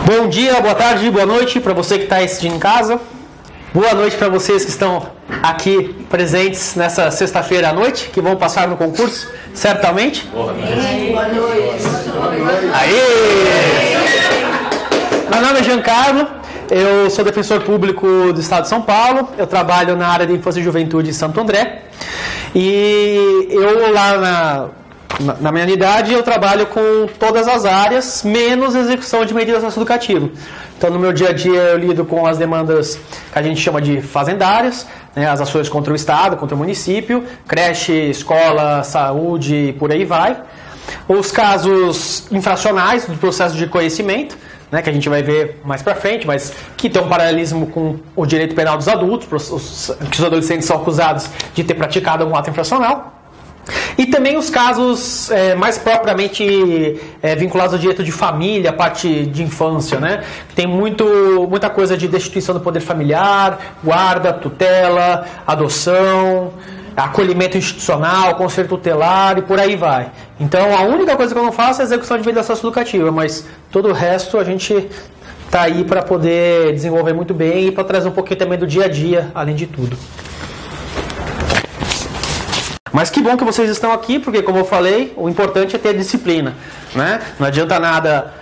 Bom dia, boa tarde, boa noite para você que está assistindo em casa. Boa noite para vocês que estão aqui presentes nessa sexta-feira à noite, que vão passar no concurso, certamente. Boa noite. Boa noite. Aê! Meu nome é Giancarlo, eu sou defensor público do Estado de São Paulo, eu trabalho na área de infância e juventude em Santo André. E eu lá na minha unidade eu trabalho com todas as áreas, menos execução de medidas socioeducativas. Então no meu dia a dia eu lido com as demandas que a gente chama de fazendárias, né, as ações contra o Estado, contra o município, creche, escola, saúde e por aí vai. Os casos infracionais do processo de conhecimento, né, que a gente vai ver mais pra frente, mas que tem um paralelismo com o direito penal dos adultos, que os adolescentes são acusados de ter praticado algum ato infracional. E também os casos mais propriamente vinculados ao direito de família, a parte de infância, né? Tem muita coisa de destituição do poder familiar, guarda, tutela, adoção, acolhimento institucional, conselho tutelar e por aí vai. Então a única coisa que eu não faço é execução de medida socioeducativa, mas todo o resto a gente está aí para poder desenvolver muito bem e para trazer um pouquinho também do dia a dia, além de tudo. Mas que bom que vocês estão aqui, porque como eu falei, o importante é ter disciplina, né? Não adianta nada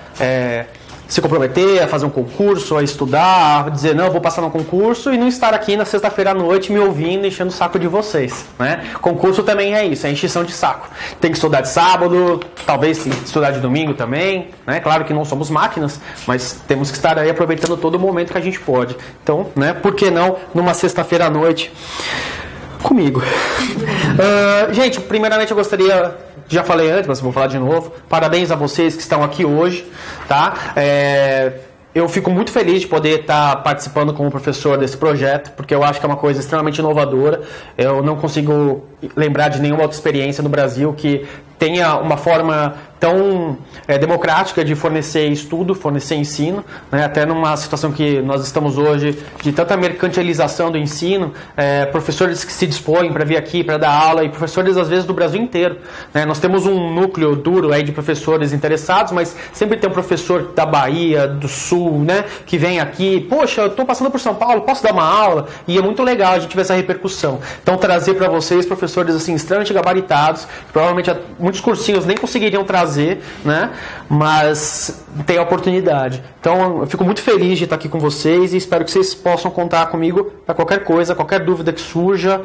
se comprometer a fazer um concurso, a estudar, a dizer, não, eu vou passar no concurso e não estar aqui na sexta-feira à noite me ouvindo, enchendo o saco de vocês, né? Concurso também é isso, é encheção de saco. Tem que estudar de sábado, talvez estudar de domingo também, né? Claro que não somos máquinas, mas temos que estar aí aproveitando todo o momento que a gente pode. Então, né, por que não numa sexta-feira à noite comigo? Gente, primeiramente eu gostaria, já falei antes, mas vou falar de novo, parabéns a vocês que estão aqui hoje, tá? Eu fico muito feliz de poder estar participando como professor desse projeto, porque eu acho que é uma coisa extremamente inovadora. Eu não consigo lembrar de nenhuma outra experiência no Brasil que tenha uma forma tão democrática de fornecer estudo, fornecer ensino, né? Até numa situação que nós estamos hoje de tanta mercantilização do ensino, professores que se dispõem para vir aqui para dar aula e professores às vezes do Brasil inteiro, né? Nós temos um núcleo duro aí de professores interessados, mas sempre tem um professor da Bahia, do Sul, né, que vem aqui, poxa, eu estou passando por São Paulo, posso dar uma aula? E é muito legal a gente ver essa repercussão. Então trazer para vocês professores assim extremamente gabaritados, provavelmente muitos cursinhos nem conseguiriam trazer, né? Mas tem a oportunidade. Então eu fico muito feliz de estar aqui com vocês e espero que vocês possam contar comigo para qualquer coisa, qualquer dúvida que surja.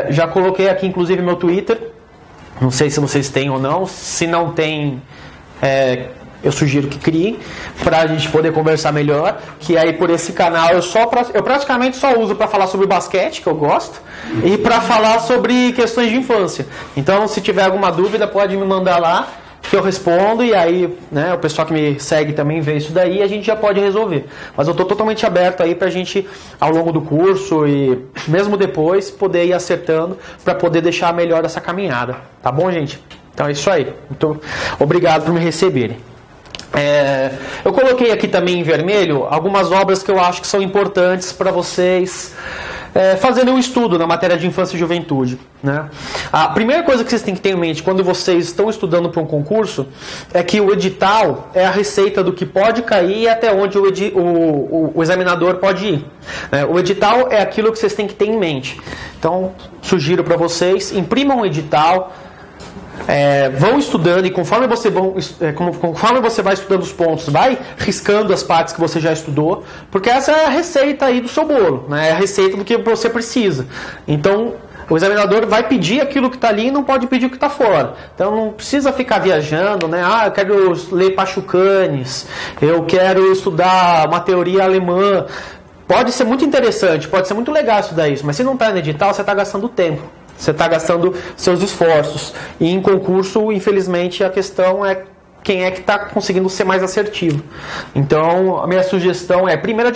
Já coloquei aqui inclusive meu Twitter, não sei se vocês têm ou não. Se não tem, eu sugiro que criem para a gente poder conversar melhor, que aí por esse canal eu praticamente só uso para falar sobre basquete, que eu gosto, e para falar sobre questões de infância. Então se tiver alguma dúvida pode me mandar lá que eu respondo, e aí, né, o pessoal que me segue também vê isso daí e a gente já pode resolver. Mas eu estou totalmente aberto aí para a gente, ao longo do curso e mesmo depois, poder ir acertando para poder deixar melhor essa caminhada. Tá bom, gente? Então é isso aí. Muito obrigado por me receberem. Eu coloquei aqui também em vermelho algumas obras que eu acho que são importantes para vocês fazerem um estudo na matéria de infância e juventude, né? A primeira coisa que vocês têm que ter em mente quando vocês estão estudando para um concurso é que o edital é a receita do que pode cair e até onde o examinador pode ir, né? O edital é aquilo que vocês têm que ter em mente. Então, sugiro para vocês, imprimam um edital, vão estudando e conforme você vai estudando os pontos, vai riscando as partes que você já estudou, porque essa é a receita aí do seu bolo, né? É a receita do que você precisa. Então o examinador vai pedir aquilo que está ali e não pode pedir o que está fora. Então não precisa ficar viajando, né? Eu quero ler Pachucanes, eu quero estudar uma teoria alemã. Pode ser muito interessante, pode ser muito legal estudar isso, mas se não está no edital, você está gastando tempo. Você está gastando seus esforços. E em concurso, infelizmente, a questão é quem é que está conseguindo ser mais assertivo. Então, a minha sugestão é, primeiro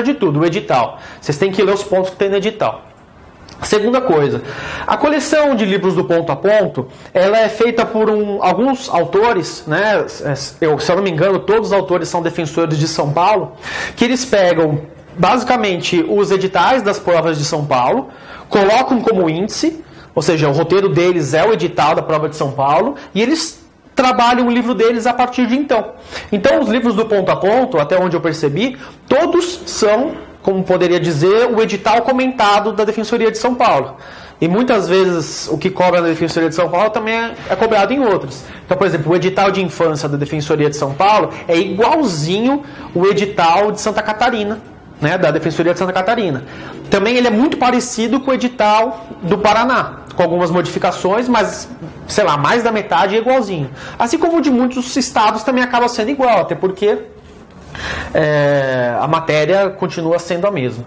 de tudo, o edital. Vocês têm que ler os pontos que tem no edital. Segunda coisa, a coleção de livros do ponto a ponto, ela é feita por alguns autores, né? Se eu não me engano, todos os autores são defensores de São Paulo, que eles pegam, basicamente, os editais das provas de São Paulo, colocam como índice, ou seja, o roteiro deles é o edital da prova de São Paulo, e eles trabalham o livro deles a partir de então. Então, os livros do ponto a ponto, até onde eu percebi, todos são, como poderia dizer, o edital comentado da Defensoria de São Paulo. E muitas vezes o que cobra na Defensoria de São Paulo também é cobrado em outros. Então, por exemplo, o edital de infância da Defensoria de São Paulo é igualzinho o edital de Santa Catarina, né, da Defensoria de Santa Catarina. Também ele é muito parecido com o edital do Paraná, com algumas modificações, mas, sei lá, mais da metade é igualzinho. Assim como o de muitos estados também acaba sendo igual, até porque a matéria continua sendo a mesma.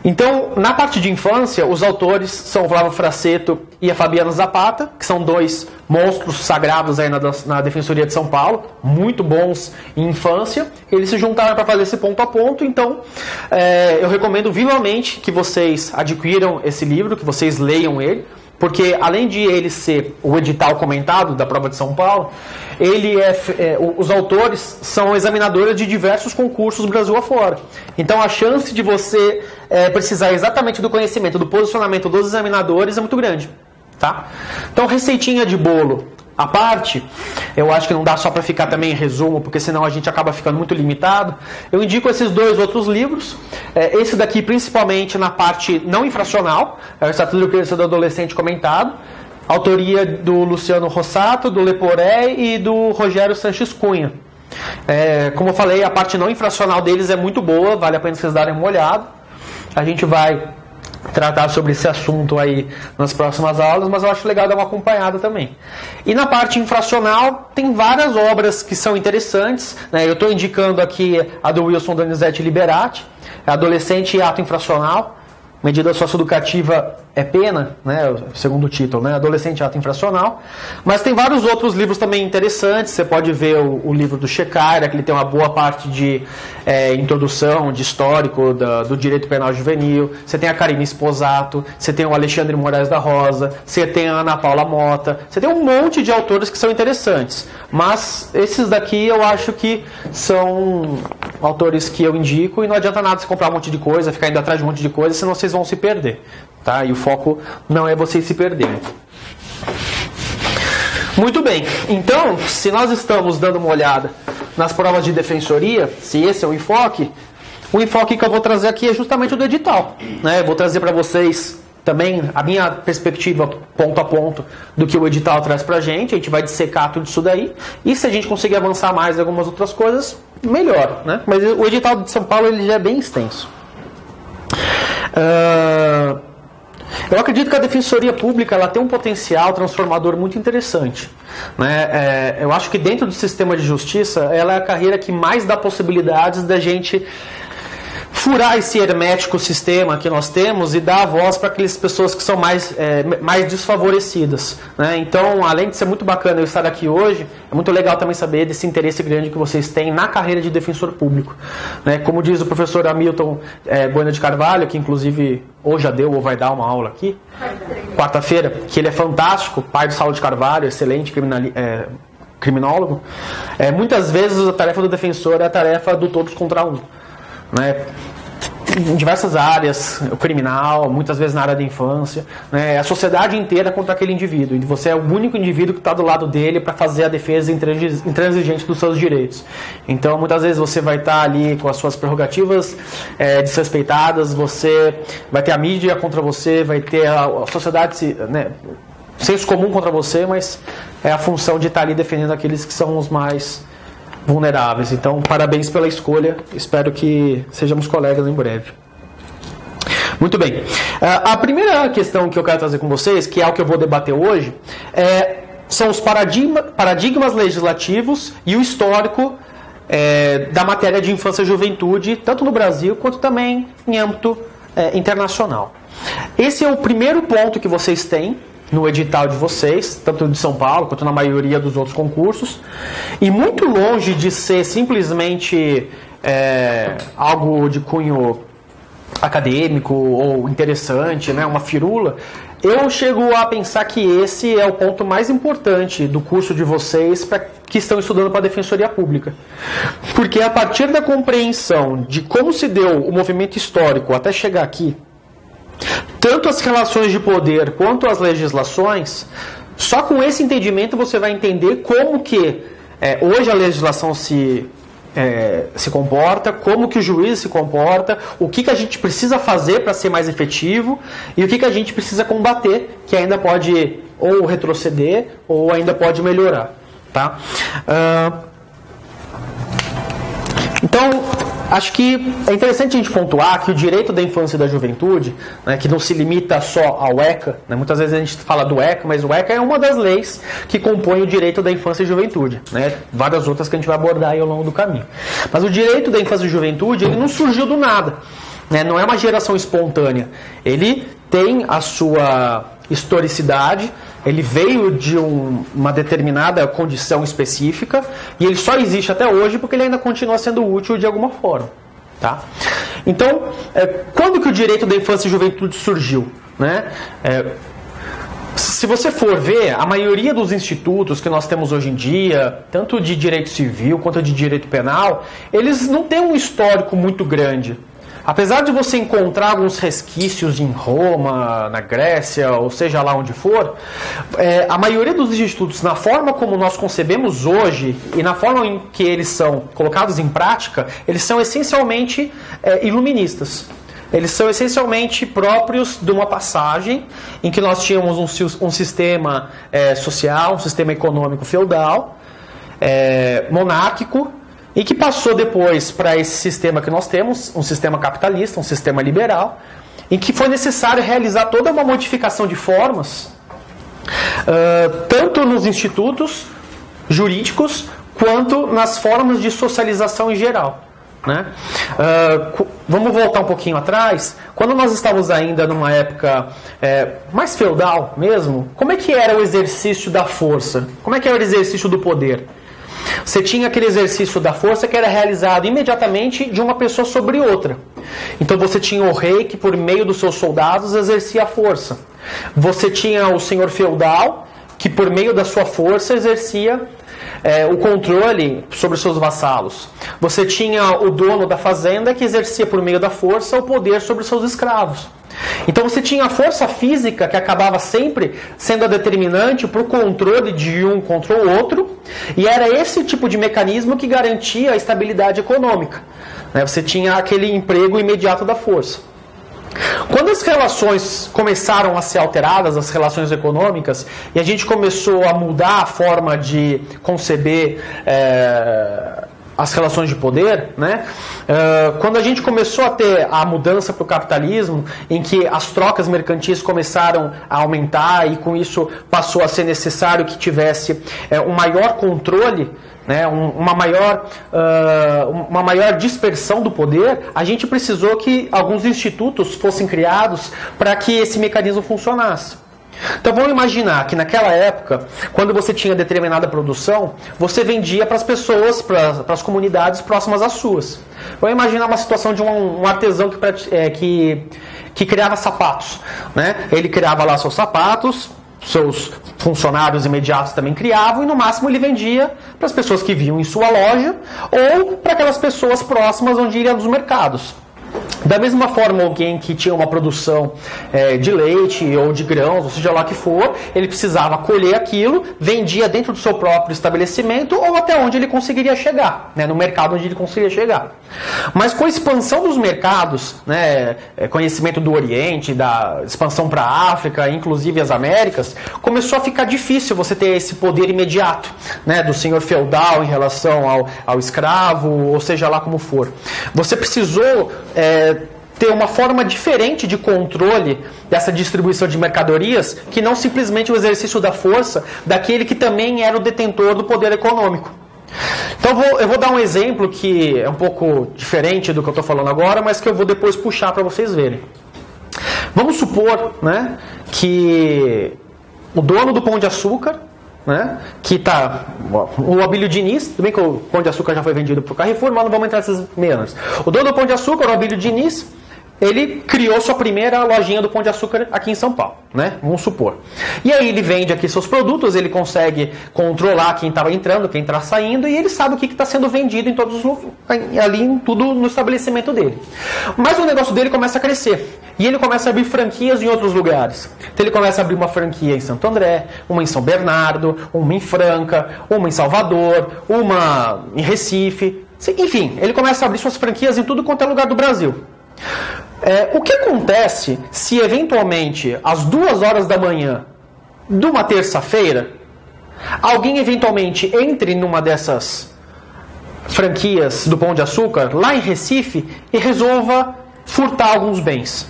Então, na parte de infância, os autores são o Flávio Fraceto e a Fabiana Zapata, que são dois monstros sagrados aí na Defensoria de São Paulo, muito bons em infância. Eles se juntaram para fazer esse ponto a ponto, então eu recomendo vivamente que vocês adquiram esse livro, que vocês leiam ele, porque além de ele ser o edital comentado da prova de São Paulo, ele os autores são examinadores de diversos concursos Brasil afora. Então a chance de você precisar exatamente do conhecimento, do posicionamento dos examinadores é muito grande. Tá? Então, receitinha de bolo à parte, eu acho que não dá só para ficar também em resumo, porque senão a gente acaba ficando muito limitado. Eu indico esses dois outros livros. Esse daqui, principalmente na parte não infracional, é o Estatuto da Criança e do Adolescente comentado, autoria do Luciano Rossato, do Leporé e do Rogério Sanches Cunha. Como eu falei, a parte não infracional deles é muito boa, vale a pena vocês darem uma olhada. A gente vai tratar sobre esse assunto aí nas próximas aulas, mas eu acho legal dar uma acompanhada também. E na parte infracional, tem várias obras que são interessantes, né? Eu estou indicando aqui a do Wilson Donizete Liberati, Adolescente e Ato Infracional, medida socioeducativa é pena, né? O segundo título, né? Adolescente e Ato Infracional. Mas tem vários outros livros também interessantes. Você pode ver o livro do Checaira, que ele tem uma boa parte de introdução, de histórico do direito penal juvenil. Você tem a Karine Esposato, você tem o Alexandre Moraes da Rosa, você tem a Ana Paula Mota, você tem um monte de autores que são interessantes. Mas esses daqui eu acho que são autores que eu indico, e não adianta nada você comprar um monte de coisa, ficar indo atrás de um monte de coisa, senão vocês vão se perder. Tá? E o foco não é vocês se perderem. Muito bem, então, se nós estamos dando uma olhada nas provas de defensoria, se esse é o enfoque que eu vou trazer aqui é justamente o do edital, né? Eu vou trazer para vocês também a minha perspectiva ponto a ponto do que o edital traz pra gente. A gente vai dissecar tudo isso daí, e se a gente conseguir avançar mais em algumas outras coisas, melhor, né? Mas o edital de São Paulo ele já é bem extenso. Eu acredito que a Defensoria Pública ela tem um potencial transformador muito interessante, né? Eu acho que dentro do sistema de justiça ela é a carreira que mais dá possibilidades da gente furar esse hermético sistema que nós temos e dar a voz para aquelas pessoas que são mais desfavorecidas, né? Então, além de ser muito bacana eu estar aqui hoje, é muito legal também saber desse interesse grande que vocês têm na carreira de defensor público, né? Como diz o professor Hamilton Bueno de Carvalho, que inclusive ou já deu ou vai dar uma aula aqui, quarta-feira, que ele é fantástico, pai do Saulo de Carvalho, excelente criminólogo. Muitas vezes a tarefa do defensor é a tarefa do todos contra um, né? Em diversas áreas, o criminal, muitas vezes na área da infância, né? A sociedade inteira contra aquele indivíduo, e você é o único indivíduo que está do lado dele para fazer a defesa intransigente dos seus direitos. Então muitas vezes você vai estar ali com as suas prerrogativas desrespeitadas, você vai ter a mídia contra você, vai ter a sociedade, né, senso comum contra você, mas é a função de estar ali defendendo aqueles que são os mais vulneráveis. Então, parabéns pela escolha. Espero que sejamos colegas em breve. Muito bem. A primeira questão que eu quero trazer com vocês, que é o que eu vou debater hoje, são os paradigmas legislativos e o histórico da matéria de infância e juventude, tanto no Brasil quanto também em âmbito internacional. Esse é o primeiro ponto que vocês têm no edital de vocês, tanto de São Paulo quanto na maioria dos outros concursos, e muito longe de ser simplesmente algo de cunho acadêmico ou interessante, né, uma firula, eu chego a pensar que esse é o ponto mais importante do curso de vocês para que estão estudando para a Defensoria Pública. Porque a partir da compreensão de como se deu o movimento histórico até chegar aqui, tanto as relações de poder quanto as legislações, Só com esse entendimento você vai entender como que hoje a legislação se comporta, como que o juiz se comporta, o que a gente precisa fazer para ser mais efetivo e o que a gente precisa combater, que ainda pode ou retroceder ou ainda pode melhorar. Tá? Então, acho que é interessante a gente pontuar que o direito da infância e da juventude, né, que não se limita só ao ECA, né, muitas vezes a gente fala do ECA, mas o ECA é uma das leis que compõe o direito da infância e juventude, né, várias outras que a gente vai abordar aí ao longo do caminho. Mas o direito da infância e juventude, ele não surgiu do nada, né, não é uma geração espontânea, ele tem a sua historicidade, ele veio de uma determinada condição específica e ele só existe até hoje porque ele ainda continua sendo útil de alguma forma. Tá? Então, quando que o direito da infância e juventude surgiu? Né? Se você for ver, a maioria dos institutos que nós temos hoje em dia, tanto de direito civil quanto de direito penal, eles não têm um histórico muito grande. Apesar de você encontrar alguns resquícios em Roma, na Grécia, ou seja lá onde for, a maioria dos institutos, na forma como nós concebemos hoje e na forma em que eles são colocados em prática, eles são essencialmente iluministas. Eles são essencialmente próprios de uma passagem em que nós tínhamos um sistema social, um sistema econômico feudal, monárquico, e que passou depois para esse sistema que nós temos, um sistema capitalista, um sistema liberal, em que foi necessário realizar toda uma modificação de formas, tanto nos institutos jurídicos, quanto nas formas de socialização em geral. Né? Vamos voltar um pouquinho atrás. Quando nós estávamos ainda numa época mais feudal mesmo, como é que era o exercício da força? Como é que era o exercício do poder? Você tinha aquele exercício da força que era realizado imediatamente de uma pessoa sobre outra. Então você tinha o rei que por meio dos seus soldados exercia a força. Você tinha o senhor feudal que por meio da sua força exercia o controle sobre os seus vassalos. Você tinha o dono da fazenda que exercia por meio da força o poder sobre os seus escravos. Então você tinha a força física que acabava sempre sendo a determinante para o controle de um contra o outro, e era esse tipo de mecanismo que garantia a estabilidade econômica. Você tinha aquele emprego imediato da força. Quando as relações começaram a ser alteradas, as relações econômicas, e a gente começou a mudar a forma de conceber as relações de poder, né? Quando a gente começou a ter a mudança para o capitalismo, em que as trocas mercantis começaram a aumentar e com isso passou a ser necessário que tivesse um maior controle, né, uma maior dispersão do poder, a gente precisou que alguns institutos fossem criados para que esse mecanismo funcionasse. Então vamos imaginar que naquela época, quando você tinha determinada produção, você vendia para as pessoas, para as comunidades próximas às suas. Vamos imaginar uma situação de um artesão que criava sapatos, né? Ele criava lá seus sapatos, seus funcionários imediatos também criavam, e no máximo ele vendia para as pessoas que vinham em sua loja ou para aquelas pessoas próximas onde iriam dos mercados. Da mesma forma, alguém que tinha uma produção de leite ou de grãos, ou seja lá o que for, ele precisava colher aquilo, vendia dentro do seu próprio estabelecimento ou até onde ele conseguiria chegar, né, no mercado onde ele conseguiria chegar. Mas com a expansão dos mercados, né, conhecimento do Oriente, da expansão para a África, inclusive as Américas, começou a ficar difícil você ter esse poder imediato, né, do senhor feudal em relação ao escravo, ou seja lá como for. Você precisou ter uma forma diferente de controle dessa distribuição de mercadorias, que não simplesmente o exercício da força daquele que também era o detentor do poder econômico. Então eu vou dar um exemplo que é um pouco diferente do que eu estou falando agora, mas que eu vou depois puxar para vocês verem. Vamos supor, né, que o dono do Pão de Açúcar, né, que está o Abílio Diniz, tudo bem que o Pão de Açúcar já foi vendido para o Carrefour, mas não vamos entrar nessas meandros. O dono do Pão de Açúcar, o Abílio Diniz, ele criou sua primeira lojinha do Pão de Açúcar aqui em São Paulo, né? Vamos supor. E aí ele vende aqui seus produtos, ele consegue controlar quem estava entrando, quem está saindo, e ele sabe o que está sendo vendido em todos os ali em tudo no estabelecimento dele. Mas o negócio dele começa a crescer. E ele começa a abrir franquias em outros lugares. Então ele começa a abrir uma franquia em Santo André, uma em São Bernardo, uma em Franca, uma em Salvador, uma em Recife. Enfim, ele começa a abrir suas franquias em tudo quanto é lugar do Brasil. O que acontece se eventualmente às 2 horas da manhã de uma terça-feira alguém eventualmente entre numa dessas franquias do Pão de Açúcar lá em Recife e resolva furtar alguns bens?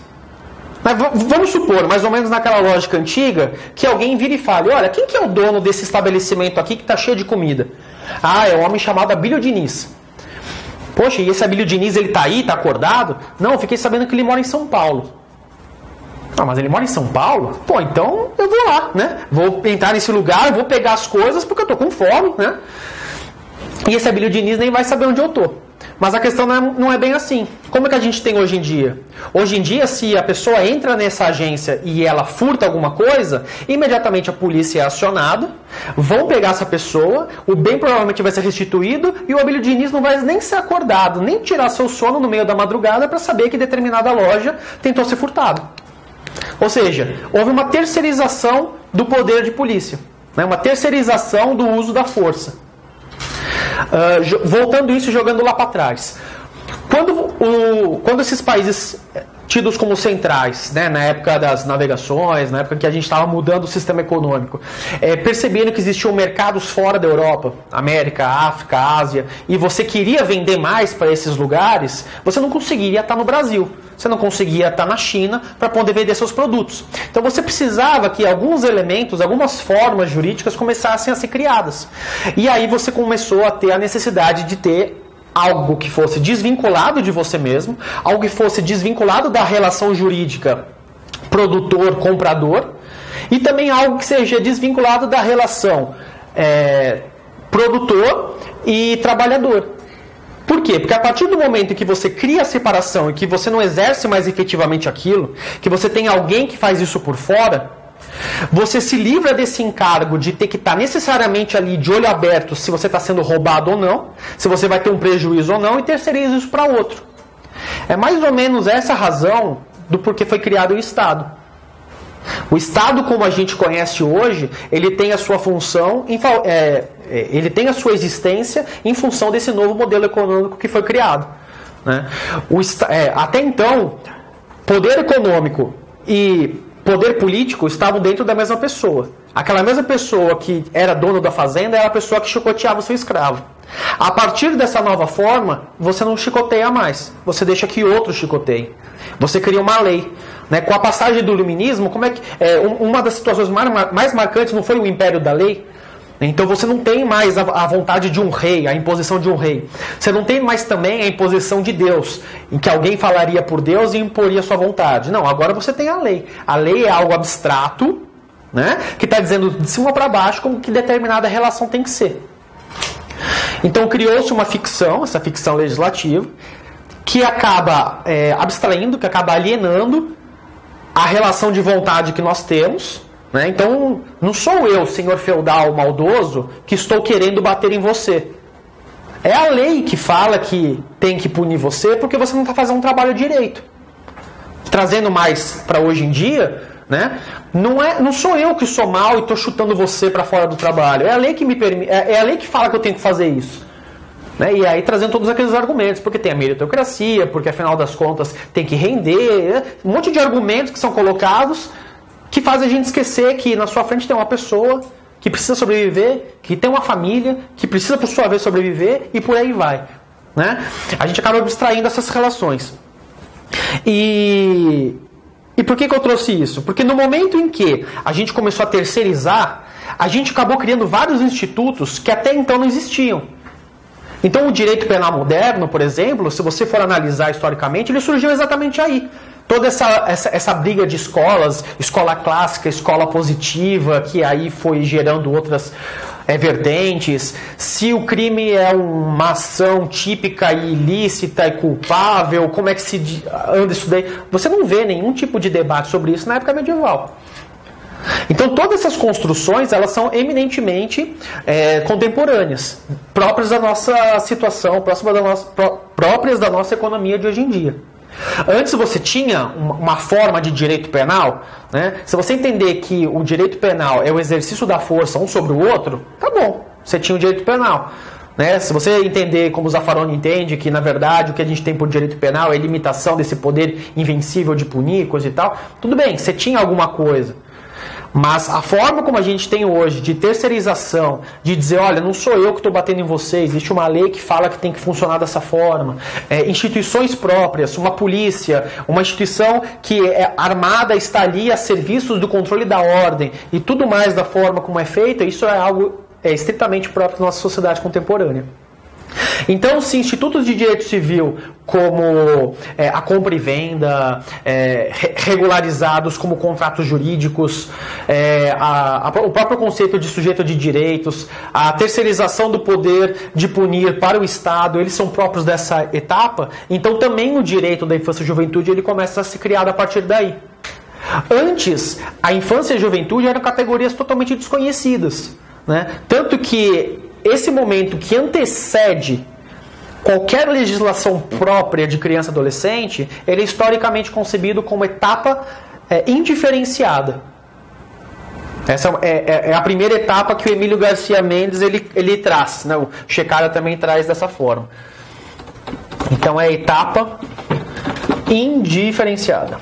Mas vamos supor, mais ou menos naquela lógica antiga, que alguém vira e fale: olha, quem que é o dono desse estabelecimento aqui que está cheio de comida? Ah, é um homem chamado Abílio Diniz. Poxa, e esse Abílio Diniz, ele está aí, está acordado? Não, eu fiquei sabendo que ele mora em São Paulo. Ah, mas ele mora em São Paulo? Pô, então eu vou lá, né? Vou entrar nesse lugar, vou pegar as coisas porque eu tô com fome, né? E esse Abílio Diniz nem vai saber onde eu tô. Mas a questão não é bem assim. Como é que a gente tem hoje em dia? Hoje em dia, se a pessoa entra nessa agência e ela furta alguma coisa, imediatamente a polícia é acionada, vão pegar essa pessoa, o bem provavelmente vai ser restituído e o Abílio Diniz não vai nem ser acordado, nem tirar seu sono no meio da madrugada para saber que determinada loja tentou ser furtada. Ou seja, houve uma terceirização do poder de polícia, né? Uma terceirização do uso da força. Voltando isso, jogando lá para trás. Quando esses países tidos como centrais, né, na época das navegações, na época que a gente estava mudando o sistema econômico, perceberam que existiam mercados fora da Europa, América, África, Ásia, e você queria vender mais para esses lugares, você não conseguiria estar no Brasil, você não conseguia estar na China para poder vender seus produtos. Então você precisava que alguns elementos, algumas formas jurídicas começassem a ser criadas. E aí você começou a ter a necessidade de ter algo que fosse desvinculado de você mesmo, algo que fosse desvinculado da relação jurídica produtor-comprador, e também algo que seja desvinculado da relação produtor e trabalhador. Por quê? Porque a partir do momento em que você cria a separação e que você não exerce mais efetivamente aquilo, que você tem alguém que faz isso por fora, você se livra desse encargo de ter que estar necessariamente ali de olho aberto se você está sendo roubado ou não, se você vai ter um prejuízo ou não, e terceiriza isso para outro. É mais ou menos essa a razão do porquê foi criado o Estado. O Estado, como a gente conhece hoje, ele tem a sua função, ele tem a sua existência em função desse novo modelo econômico que foi criado, né? Até então, poder econômico e poder político estavam dentro da mesma pessoa. Aquela mesma pessoa que era dono da fazenda era a pessoa que chicoteava o seu escravo. A partir dessa nova forma, você não chicoteia mais. Você deixa que outro chicoteie. Você cria uma lei, né? Com a passagem do iluminismo, uma das situações mais marcantes não foi o império da lei? Então você não tem mais a vontade de um rei, a imposição de um rei. Você não tem mais também a imposição de Deus, em que alguém falaria por Deus e imporia sua vontade. Não, agora você tem a lei. A lei é algo abstrato, né, que está dizendo de cima para baixo como que determinada relação tem que ser. Então criou-se uma ficção, essa ficção legislativa, que acaba abstraindo, que acaba alienando a relação de vontade que nós temos. Né? Então, não sou eu, senhor feudal maldoso, que estou querendo bater em você. É a lei que fala que tem que punir você porque você não está fazendo um trabalho direito. Trazendo mais para hoje em dia, né? Não sou eu que sou mal e estou chutando você para fora do trabalho. É a lei que me permite, é a lei que fala que eu tenho que fazer isso. Né? E aí trazendo todos aqueles argumentos, porque tem a meritocracia, porque afinal das contas tem que render, um monte de argumentos que são colocados que faz a gente esquecer que na sua frente tem uma pessoa que precisa sobreviver, que tem uma família, que precisa por sua vez sobreviver, e por aí vai. Né? A gente acaba abstraindo essas relações. E por que eu trouxe isso? Porque no momento em que a gente começou a terceirizar, a gente acabou criando vários institutos que até então não existiam. Então o direito penal moderno, por exemplo, se você for analisar historicamente, ele surgiu exatamente aí. Toda essa briga de escolas, escola clássica, escola positiva, que aí foi gerando outras vertentes. Se o crime é uma ação típica e ilícita e culpável, como é que se anda isso daí? Você não vê nenhum tipo de debate sobre isso na época medieval. Então todas essas construções, elas são eminentemente contemporâneas, próprias da nossa situação, próprias da nossa economia de hoje em dia. Antes você tinha uma forma de direito penal, né? Se você entender que o direito penal é o exercício da força um sobre o outro, tá bom, você tinha o direito penal. Né? Se você entender como o Zaffaroni entende, que na verdade o que a gente tem por direito penal é limitação desse poder invencível de punir, coisa e tal, tudo bem, você tinha alguma coisa. Mas a forma como a gente tem hoje de terceirização, de dizer, olha, não sou eu que estou batendo em vocês, existe uma lei que fala que tem que funcionar dessa forma, instituições próprias, uma polícia, uma instituição que é armada, está ali a serviços do controle da ordem e tudo mais da forma como é feita, isso é algo estritamente próprio da nossa sociedade contemporânea. Então, se institutos de direito civil como a compra e venda, regularizados como contratos jurídicos, o próprio conceito de sujeito de direitos, a terceirização do poder de punir para o Estado, eles são próprios dessa etapa, então também o direito da infância e juventude ele começa a ser criado a partir daí. Antes, a infância e a juventude eram categorias totalmente desconhecidas, né? Tanto que esse momento que antecede qualquer legislação própria de criança e adolescente, ele é historicamente concebido como etapa indiferenciada. Essa é a primeira etapa que o Emílio Garcia Mendes ele traz, né? O Checara também traz dessa forma. Então é a etapa indiferenciada.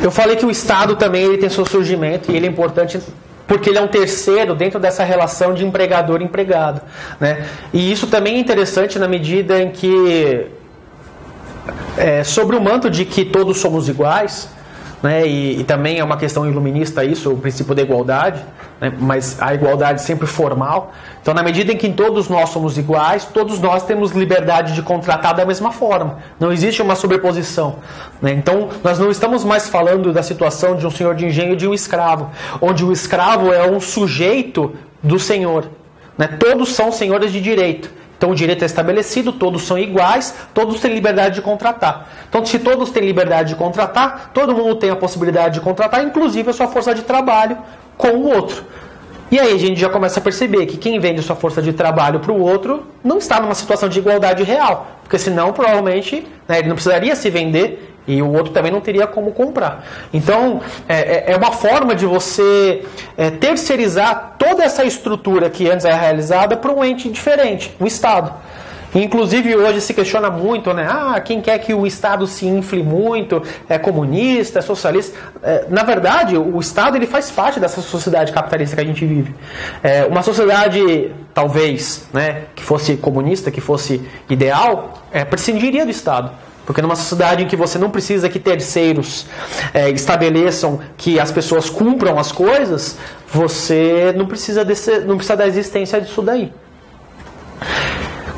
Eu falei que o Estado também ele tem seu surgimento e ele é importante porque ele é um terceiro dentro dessa relação de empregador e empregado, né? E isso também é interessante na medida em que sobre o manto de que todos somos iguais, né? E também é uma questão iluminista isso, o princípio da igualdade, né? Mas a igualdade sempre formal. Então, na medida em que todos nós somos iguais, todos nós temos liberdade de contratar da mesma forma. Não existe uma sobreposição, né? Então, nós não estamos mais falando da situação de um senhor de engenho e de um escravo, onde o escravo é um sujeito do senhor, né? Todos são senhores de direito. Então o direito é estabelecido, todos são iguais, todos têm liberdade de contratar. Então se todos têm liberdade de contratar, todo mundo tem a possibilidade de contratar, inclusive a sua força de trabalho com o outro. E aí a gente já começa a perceber que quem vende sua força de trabalho para o outro não está numa situação de igualdade real, porque senão provavelmente ele não precisaria se vender e o outro também não teria como comprar. Então, é uma forma de você terceirizar toda essa estrutura que antes era realizada para um ente diferente, um Estado. Inclusive, hoje se questiona muito, né? Quem quer que o Estado se infle muito, é comunista, é socialista. Na verdade, o Estado ele faz parte dessa sociedade capitalista que a gente vive. Uma sociedade, talvez, né, que fosse comunista, que fosse ideal, prescindiria do Estado. Porque numa sociedade em que você não precisa que terceiros estabeleçam que as pessoas cumpram as coisas, você não precisa da existência disso daí.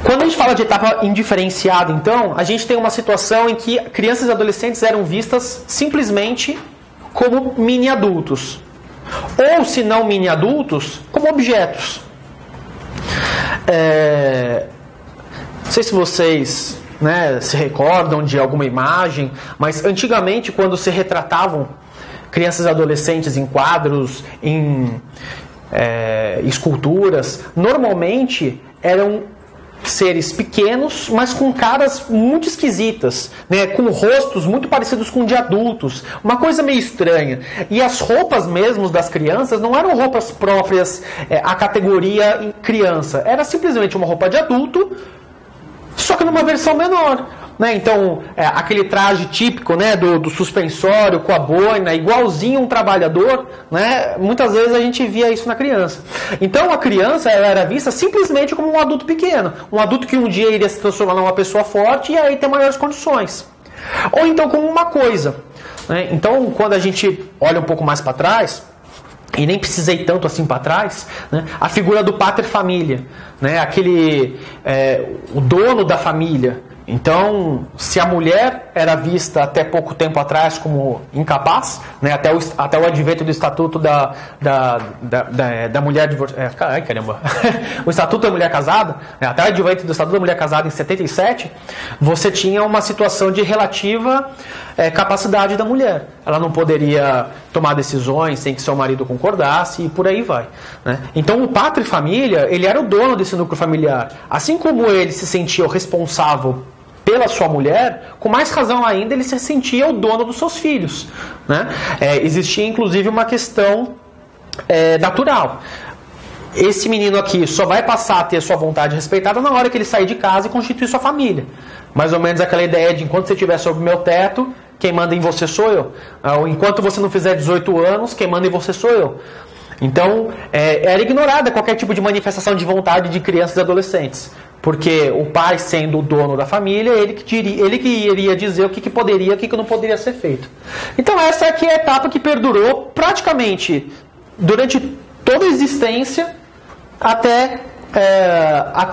Quando a gente fala de etapa indiferenciada, então, a gente tem uma situação em que crianças e adolescentes eram vistas simplesmente como mini-adultos. Ou, se não mini-adultos, como objetos. Não sei se vocês se recordam de alguma imagem, mas antigamente, quando se retratavam crianças e adolescentes em quadros, em esculturas, normalmente eram seres pequenos, mas com caras muito esquisitas, né? Com rostos muito parecidos com de adultos, uma coisa meio estranha. E as roupas mesmo das crianças não eram roupas próprias à categoria criança, era simplesmente uma roupa de adulto, só que numa versão menor, né? Então, aquele traje típico, né, do suspensório com a boina, igualzinho um trabalhador, né? Muitas vezes a gente via isso na criança. Então, a criança ela era vista simplesmente como um adulto pequeno, um adulto que um dia iria se transformar numa pessoa forte e aí ter maiores condições. Ou então como uma coisa, né? Então, quando a gente olha um pouco mais para trás, e nem precisei tanto assim para trás, né? A figura do pater família, né? O dono da família. Então, se a mulher era vista até pouco tempo atrás como incapaz, né? Até o advento do Estatuto da Mulher Divorciada. Ai, caramba! O Estatuto da Mulher Casada, né? Até o advento do Estatuto da Mulher Casada em 77, você tinha uma situação de relativa capacidade da mulher. Ela não poderia tomar decisões sem que seu marido concordasse e por aí vai, né? Então o pátria e família, ele era o dono desse núcleo familiar. Assim como ele se sentia o responsável pela sua mulher, com mais razão ainda ele se sentia o dono dos seus filhos, né? Existia inclusive uma questão natural. Esse menino aqui só vai passar a ter sua vontade respeitada na hora que ele sair de casa e constituir sua família. Mais ou menos aquela ideia de enquanto você estiver sob meu teto, quem manda em você sou eu. Ou enquanto você não fizer 18 anos, quem manda em você sou eu. Então, era ignorada qualquer tipo de manifestação de vontade de crianças e adolescentes. Porque o pai, sendo o dono da família, ele que iria dizer o que poderia e o que não poderia ser feito. Então essa aqui é a etapa que perdurou praticamente durante toda a existência até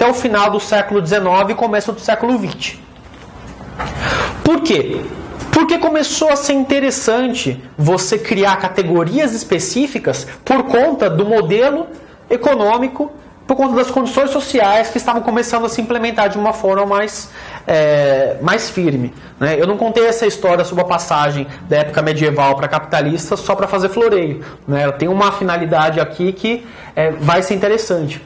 o final do século XIX e começo do século XX. Por quê? Porque começou a ser interessante você criar categorias específicas por conta do modelo econômico, por conta das condições sociais que estavam começando a se implementar de uma forma mais firme, né? Eu não contei essa história sobre a passagem da época medieval para capitalista só para fazer floreio, né? Ela tem uma finalidade aqui que vai ser interessante.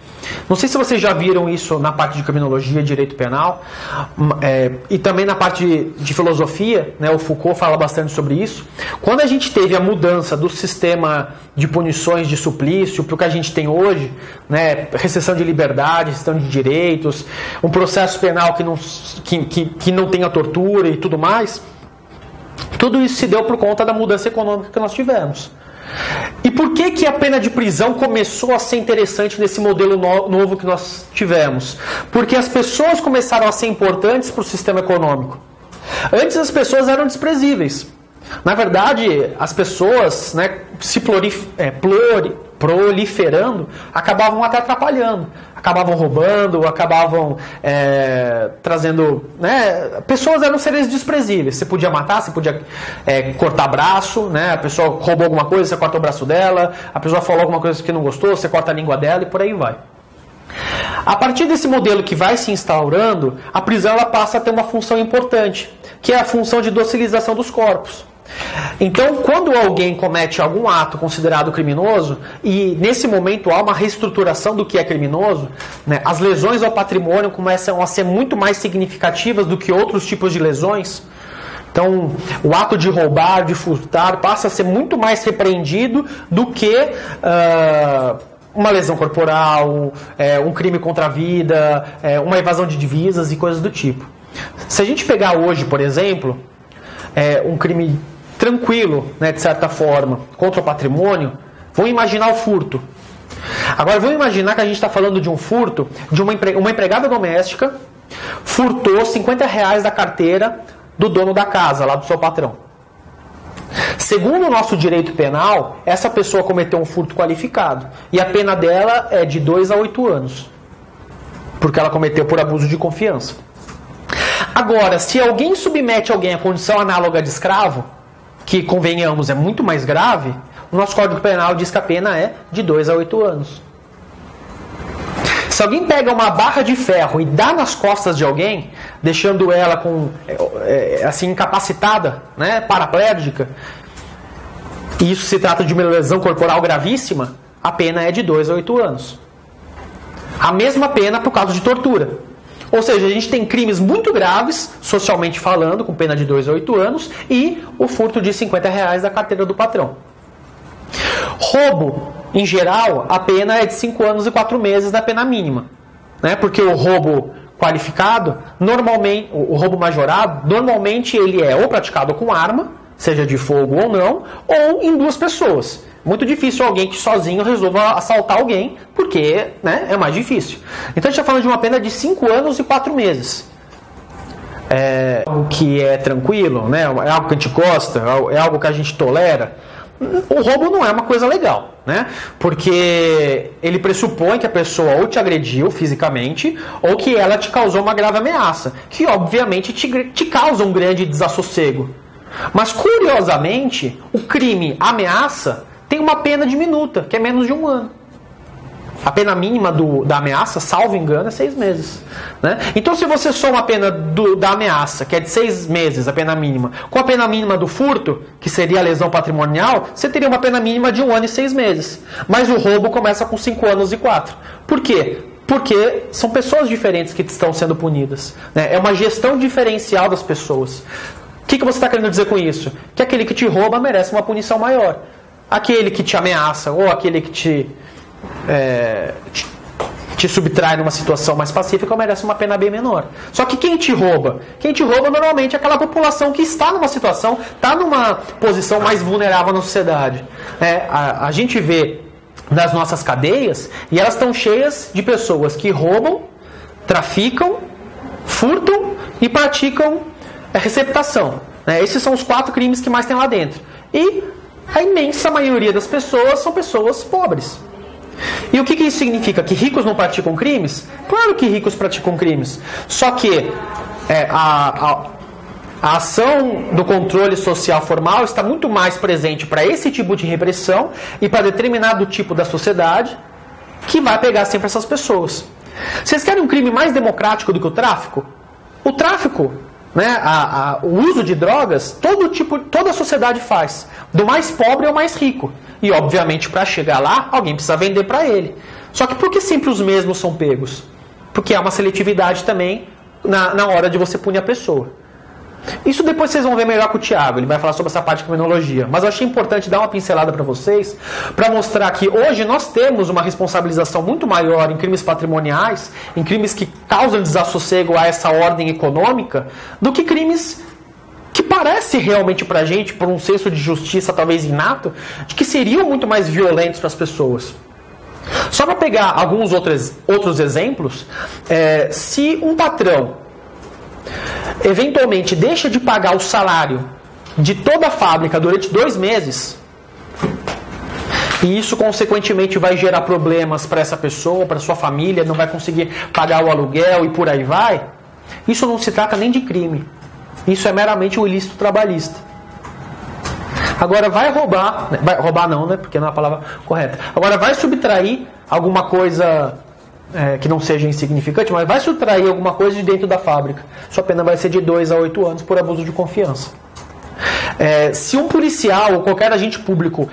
Não sei se vocês já viram isso na parte de criminologia, direito penal, e também na parte de filosofia, né? O Foucault fala bastante sobre isso. Quando a gente teve a mudança do sistema de punições de suplício para o que a gente tem hoje, né? Restrição de liberdade, restrição de direitos, um processo penal que não tenha tortura e tudo mais, tudo isso se deu por conta da mudança econômica que nós tivemos. E por que a pena de prisão começou a ser interessante nesse modelo novo que nós tivemos? Porque as pessoas começaram a ser importantes para o sistema econômico. Antes as pessoas eram desprezíveis. Na verdade, as pessoas, né, se proliferando, acabavam até atrapalhando. Acabavam roubando, acabavam trazendo... Né, pessoas eram seres desprezíveis. Você podia matar, você podia cortar braço, né, a pessoa roubou alguma coisa, você corta o braço dela, a pessoa falou alguma coisa que não gostou, você corta a língua dela e por aí vai. A partir desse modelo que vai se instaurando, a prisão ela passa a ter uma função importante, que é a função de docilização dos corpos. Então, quando alguém comete algum ato considerado criminoso, e nesse momento há uma reestruturação do que é criminoso, né, as lesões ao patrimônio começam a ser muito mais significativas do que outros tipos de lesões. Então, o ato de roubar, de furtar, passa a ser muito mais repreendido do que uma lesão corporal, um crime contra a vida, uma evasão de divisas e coisas do tipo. Se a gente pegar hoje, por exemplo, um crime tranquilo, né, de certa forma, contra o patrimônio, vamos imaginar o furto. Agora vamos imaginar que a gente está falando de um furto de uma empregada doméstica furtou R$50 da carteira do dono da casa, lá do seu patrão. Segundo o nosso direito penal, essa pessoa cometeu um furto qualificado e a pena dela é de 2 a 8 anos, porque ela cometeu por abuso de confiança. Agora, se alguém submete alguém à condição análoga de escravo, que, convenhamos, é muito mais grave, o nosso Código Penal diz que a pena é de 2 a 8 anos. Se alguém pega uma barra de ferro e dá nas costas de alguém, deixando ela assim, incapacitada, né, paraplégica, e isso se trata de uma lesão corporal gravíssima, a pena é de 2 a 8 anos. A mesma pena por causa de tortura. Ou seja, a gente tem crimes muito graves, socialmente falando, com pena de 2 a 8 anos, e o furto de R$50 da carteira do patrão. Roubo, em geral, a pena é de 5 anos e 4 meses da pena mínima, né? Porque o roubo qualificado, normalmente, o roubo majorado, normalmente ele é ou praticado com arma, seja de fogo ou não, ou em 2 pessoas. Muito difícil alguém que sozinho resolva assaltar alguém, porque, né, é mais difícil. Então a gente está falando de uma pena de 5 anos e 4 meses. É algo que é tranquilo, né? É algo que a gente gosta, é algo que a gente tolera. o roubo não é uma coisa legal, né? Porque ele pressupõe que a pessoa ou te agrediu fisicamente ou que ela te causou uma grave ameaça, que obviamente te causa um grande desassossego. Mas curiosamente, o crime ameaça tem uma pena diminuta, que é menos de 1 ano. A pena mínima da ameaça, salvo engano, é 6 meses. Né? Então, se você soma a pena da ameaça, que é de 6 meses, a pena mínima, com a pena mínima do furto, que seria a lesão patrimonial, você teria uma pena mínima de 1 ano e 6 meses. Mas o roubo começa com 5 anos e 4. Por quê? Porque são pessoas diferentes que estão sendo punidas. Né? É uma gestão diferencial das pessoas. O que você está querendo dizer com isso? Que aquele que te rouba merece uma punição maior. Aquele que te ameaça ou aquele que te subtrai numa situação mais pacífica merece uma pena bem menor. Só que quem te rouba? Quem te rouba normalmente é aquela população que está numa situação, está numa posição mais vulnerável na sociedade. A gente vê nas nossas cadeias e elas estão cheias de pessoas que roubam, traficam, furtam e praticam receptação. Esses são os 4 crimes que mais tem lá dentro. E a imensa maioria das pessoas são pessoas pobres. E o que isso significa? Que ricos não praticam crimes? Claro que ricos praticam crimes. Só que a ação do controle social formal está muito mais presente para esse tipo de repressão e para determinado tipo da sociedade que vai pegar sempre essas pessoas. Vocês querem um crime mais democrático do que o tráfico? O tráfico, né, o uso de drogas, toda a sociedade faz. Do mais pobre ao mais rico. E, obviamente, para chegar lá, alguém precisa vender para ele. Só que por que sempre os mesmos são pegos? Porque há uma seletividade também na hora de você punir a pessoa. Isso depois vocês vão ver melhor com o Thiago. Ele vai falar sobre essa parte de criminologia. Mas eu achei importante dar uma pincelada para vocês, para mostrar que hoje nós temos uma responsabilização muito maior em crimes patrimoniais, em crimes que causam desassossego a essa ordem econômica, do que crimes que parece realmente pra gente, por um senso de justiça talvez inato, de que seriam muito mais violentos para as pessoas. Só para pegar alguns outros exemplos, se um patrão eventualmente deixa de pagar o salário de toda a fábrica durante 2 meses, e isso consequentemente vai gerar problemas para essa pessoa, para sua família, não vai conseguir pagar o aluguel e por aí vai, isso não se trata nem de crime. Isso é meramente um ilícito trabalhista. Agora vai roubar não, né? Porque não é a palavra correta. Agora vai subtrair alguma coisa que não seja insignificante, mas vai subtrair alguma coisa de dentro da fábrica. Sua pena vai ser de 2 a 8 anos por abuso de confiança. Se um policial ou qualquer agente público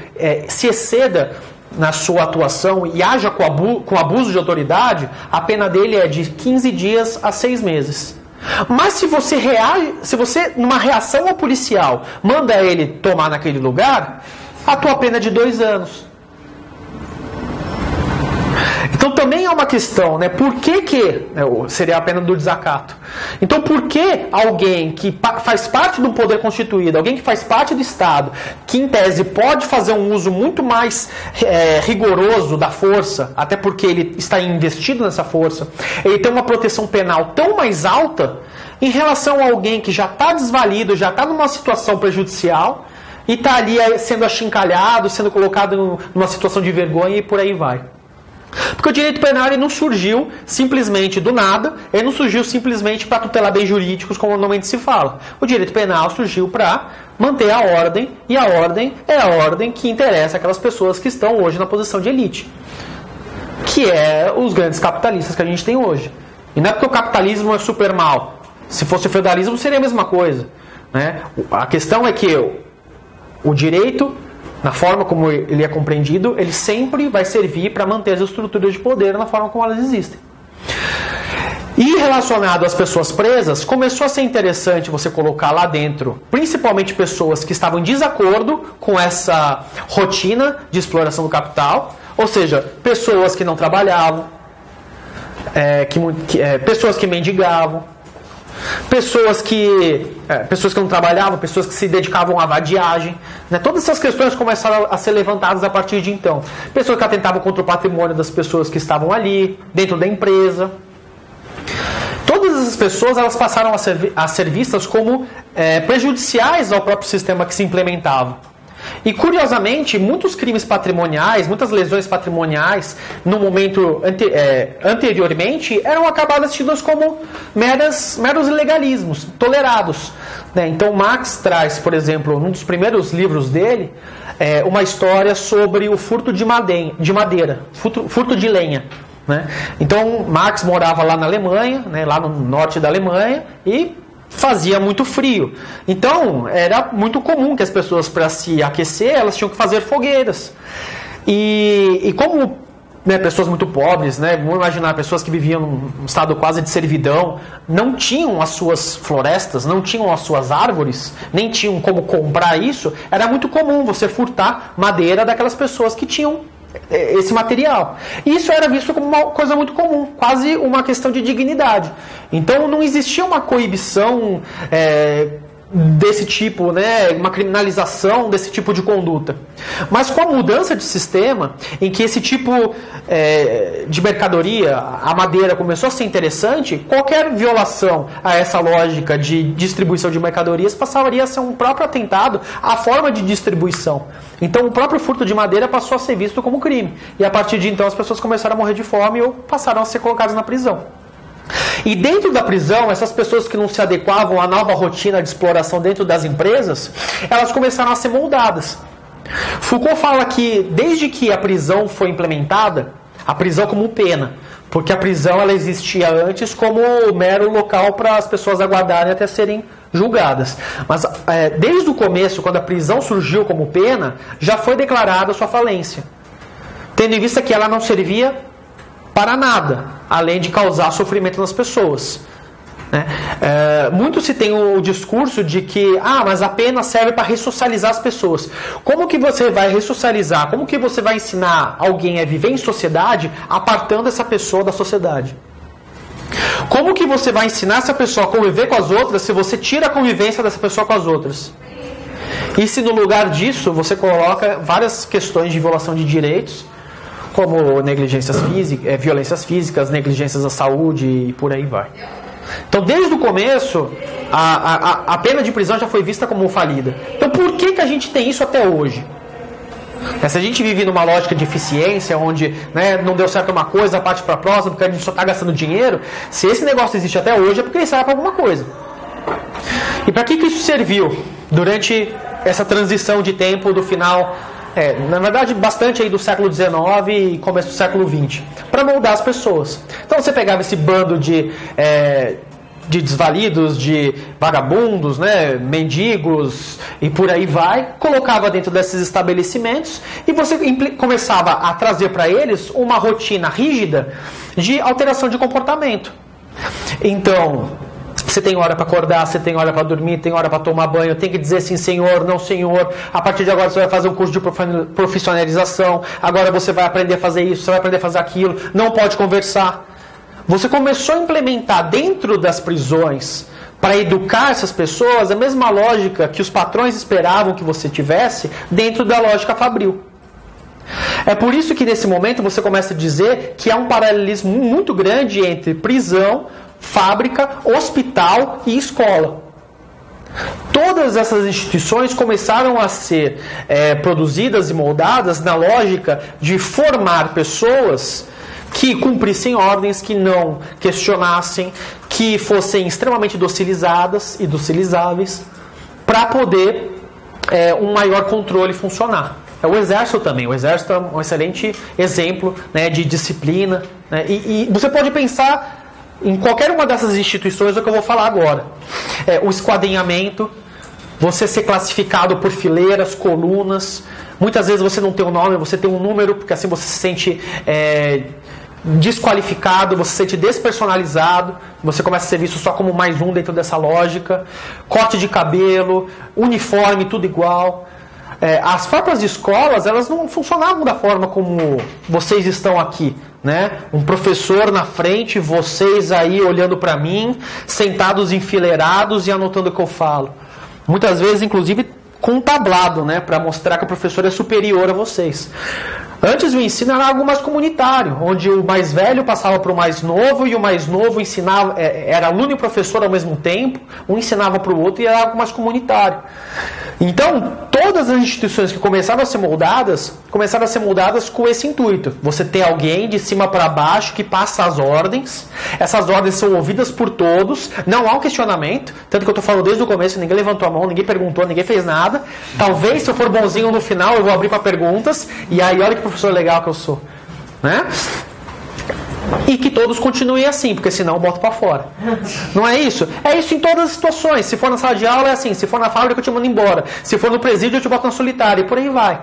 se exceda na sua atuação e haja com abuso de autoridade, a pena dele é de 15 dias a 6 meses. Mas se você, numa reação ao policial, manda ele tomar naquele lugar, a tua pena é de 2 anos. Então também é uma questão, né? Por que seria a pena do desacato? Então por que alguém que faz parte do poder constituído, alguém que faz parte do Estado, que em tese pode fazer um uso muito mais rigoroso da força, até porque ele está investido nessa força, ele tem uma proteção penal tão mais alta em relação a alguém que já está desvalido, já está numa situação prejudicial e está ali sendo achincalhado, sendo colocado numa situação de vergonha e por aí vai. Porque o direito penal ele não surgiu simplesmente do nada, ele não surgiu simplesmente para tutelar bens jurídicos, como normalmente se fala. O direito penal surgiu para manter a ordem, e a ordem é a ordem que interessa aquelas pessoas que estão hoje na posição de elite, que é os grandes capitalistas que a gente tem hoje. E não é porque o capitalismo é super mal. Se fosse o feudalismo seria a mesma coisa, né? A questão é que o direito, na forma como ele é compreendido, ele sempre vai servir para manter as estruturas de poder na forma como elas existem. E relacionado às pessoas presas, começou a ser interessante você colocar lá dentro, principalmente pessoas que estavam em desacordo com essa rotina de exploração do capital, ou seja, pessoas que não trabalhavam, pessoas que mendigavam, pessoas que não trabalhavam, pessoas que se dedicavam à vadiagem, né? Todas essas questões começaram a ser levantadas a partir de então. Pessoas que atentavam contra o patrimônio das pessoas que estavam ali, dentro da empresa. Todas essas pessoas elas passaram a ser vistas como prejudiciais ao próprio sistema que se implementava. E, curiosamente, muitos crimes patrimoniais, muitas lesões patrimoniais, no momento anteriormente, eram acabadas tidas como meros ilegalismos, tolerados. Né? Então, Marx traz, por exemplo, num dos primeiros livros dele, uma história sobre o furto de madeira, furto de lenha. Né? Então, Marx morava lá na Alemanha, né, lá no norte da Alemanha, e fazia muito frio. Então, era muito comum que as pessoas, para se aquecer, elas tinham que fazer fogueiras. E como, né, pessoas muito pobres, né, vamos imaginar pessoas que viviam num estado quase de servidão, não tinham as suas florestas, não tinham as suas árvores, nem tinham como comprar isso, era muito comum você furtar madeira daquelas pessoas que tinham esse material. Isso era visto como uma coisa muito comum, quase uma questão de dignidade. Então não existia uma coibição desse tipo, né, uma criminalização desse tipo de conduta. Mas com a mudança de sistema, em que esse tipo de mercadoria, a madeira, começou a ser interessante, qualquer violação a essa lógica de distribuição de mercadorias passaria a ser um próprio atentado à forma de distribuição. Então o próprio furto de madeira passou a ser visto como crime. E a partir de então as pessoas começaram a morrer de fome ou passaram a ser colocadas na prisão. E dentro da prisão, essas pessoas que não se adequavam à nova rotina de exploração dentro das empresas, elas começaram a ser moldadas. Foucault fala que desde que a prisão foi implementada, a prisão como pena, porque a prisão ela existia antes como mero local para as pessoas aguardarem até serem julgadas. Mas desde o começo, quando a prisão surgiu como pena, já foi declarada sua falência, tendo em vista que ela não servia para nada, além de causar sofrimento nas pessoas. Né? Muito se tem o discurso de que mas a pena serve para ressocializar as pessoas. Como que você vai ressocializar? Como que você vai ensinar alguém a viver em sociedade apartando essa pessoa da sociedade? Como que você vai ensinar essa pessoa a conviver com as outras se você tira a convivência dessa pessoa com as outras? E se no lugar disso você coloca várias questões de violação de direitos, como violências físicas, negligências à saúde e por aí vai. Então, desde o começo, a pena de prisão já foi vista como falida. Então, por que a gente tem isso até hoje? Se a gente vive numa lógica de eficiência, onde, né, não deu certo uma coisa, parte para a próxima, porque a gente só está gastando dinheiro, se esse negócio existe até hoje é porque ele serve para alguma coisa. E para que isso serviu durante essa transição de tempo do final... na verdade, bastante aí do século XIX e começo do século XX, para moldar as pessoas. Então você pegava esse bando de desvalidos, de vagabundos, né, mendigos e por aí vai, colocava dentro desses estabelecimentos e você começava a trazer para eles uma rotina rígida de alteração de comportamento. Então... você tem hora para acordar, você tem hora para dormir, tem hora para tomar banho, tem que dizer sim senhor, não senhor. A partir de agora você vai fazer um curso de profissionalização, agora você vai aprender a fazer isso, você vai aprender a fazer aquilo, não pode conversar. Você começou a implementar dentro das prisões, para educar essas pessoas, a mesma lógica que os patrões esperavam que você tivesse dentro da lógica fabril. É por isso que nesse momento você começa a dizer que há um paralelismo muito grande entre prisão, fábrica, hospital e escola. Todas essas instituições começaram a ser produzidas e moldadas na lógica de formar pessoas que cumprissem ordens, que não questionassem, que fossem extremamente docilizadas e docilizáveis, para poder um maior controle funcionar. O Exército também. O Exército é um excelente exemplo, né, de disciplina. Né, e você pode pensar em qualquer uma dessas instituições, é o que eu vou falar agora. O esquadrinhamento, você ser classificado por fileiras, colunas. Muitas vezes você não tem um nome, você tem um número, porque assim você se sente desqualificado, você se sente despersonalizado, você começa a ser visto só como mais um dentro dessa lógica. Corte de cabelo, uniforme, tudo igual. As próprias escolas, elas não funcionavam da forma como vocês estão aqui, né? Um professor na frente, vocês aí olhando para mim, sentados enfileirados e anotando o que eu falo. Muitas vezes, inclusive, com um tablado, né? Para mostrar que o professor é superior a vocês. Antes o ensino era algo mais comunitário, onde o mais velho passava para o mais novo e o mais novo ensinava, era aluno e professor ao mesmo tempo, um ensinava para o outro e era algo mais comunitário. Então, todas as instituições que começaram a ser moldadas com esse intuito. Você tem alguém de cima para baixo que passa as ordens, essas ordens são ouvidas por todos, não há um questionamento, tanto que eu estou falando desde o começo, ninguém levantou a mão, ninguém perguntou, ninguém fez nada. Talvez, se eu for bonzinho no final, eu vou abrir para perguntas, e aí olha que professor legal que eu sou. Né? E que todos continuem assim, porque senão eu boto pra fora. Não é isso? É isso em todas as situações. Se for na sala de aula é assim, se for na fábrica eu te mando embora, se for no presídio eu te boto na solitária, e por aí vai.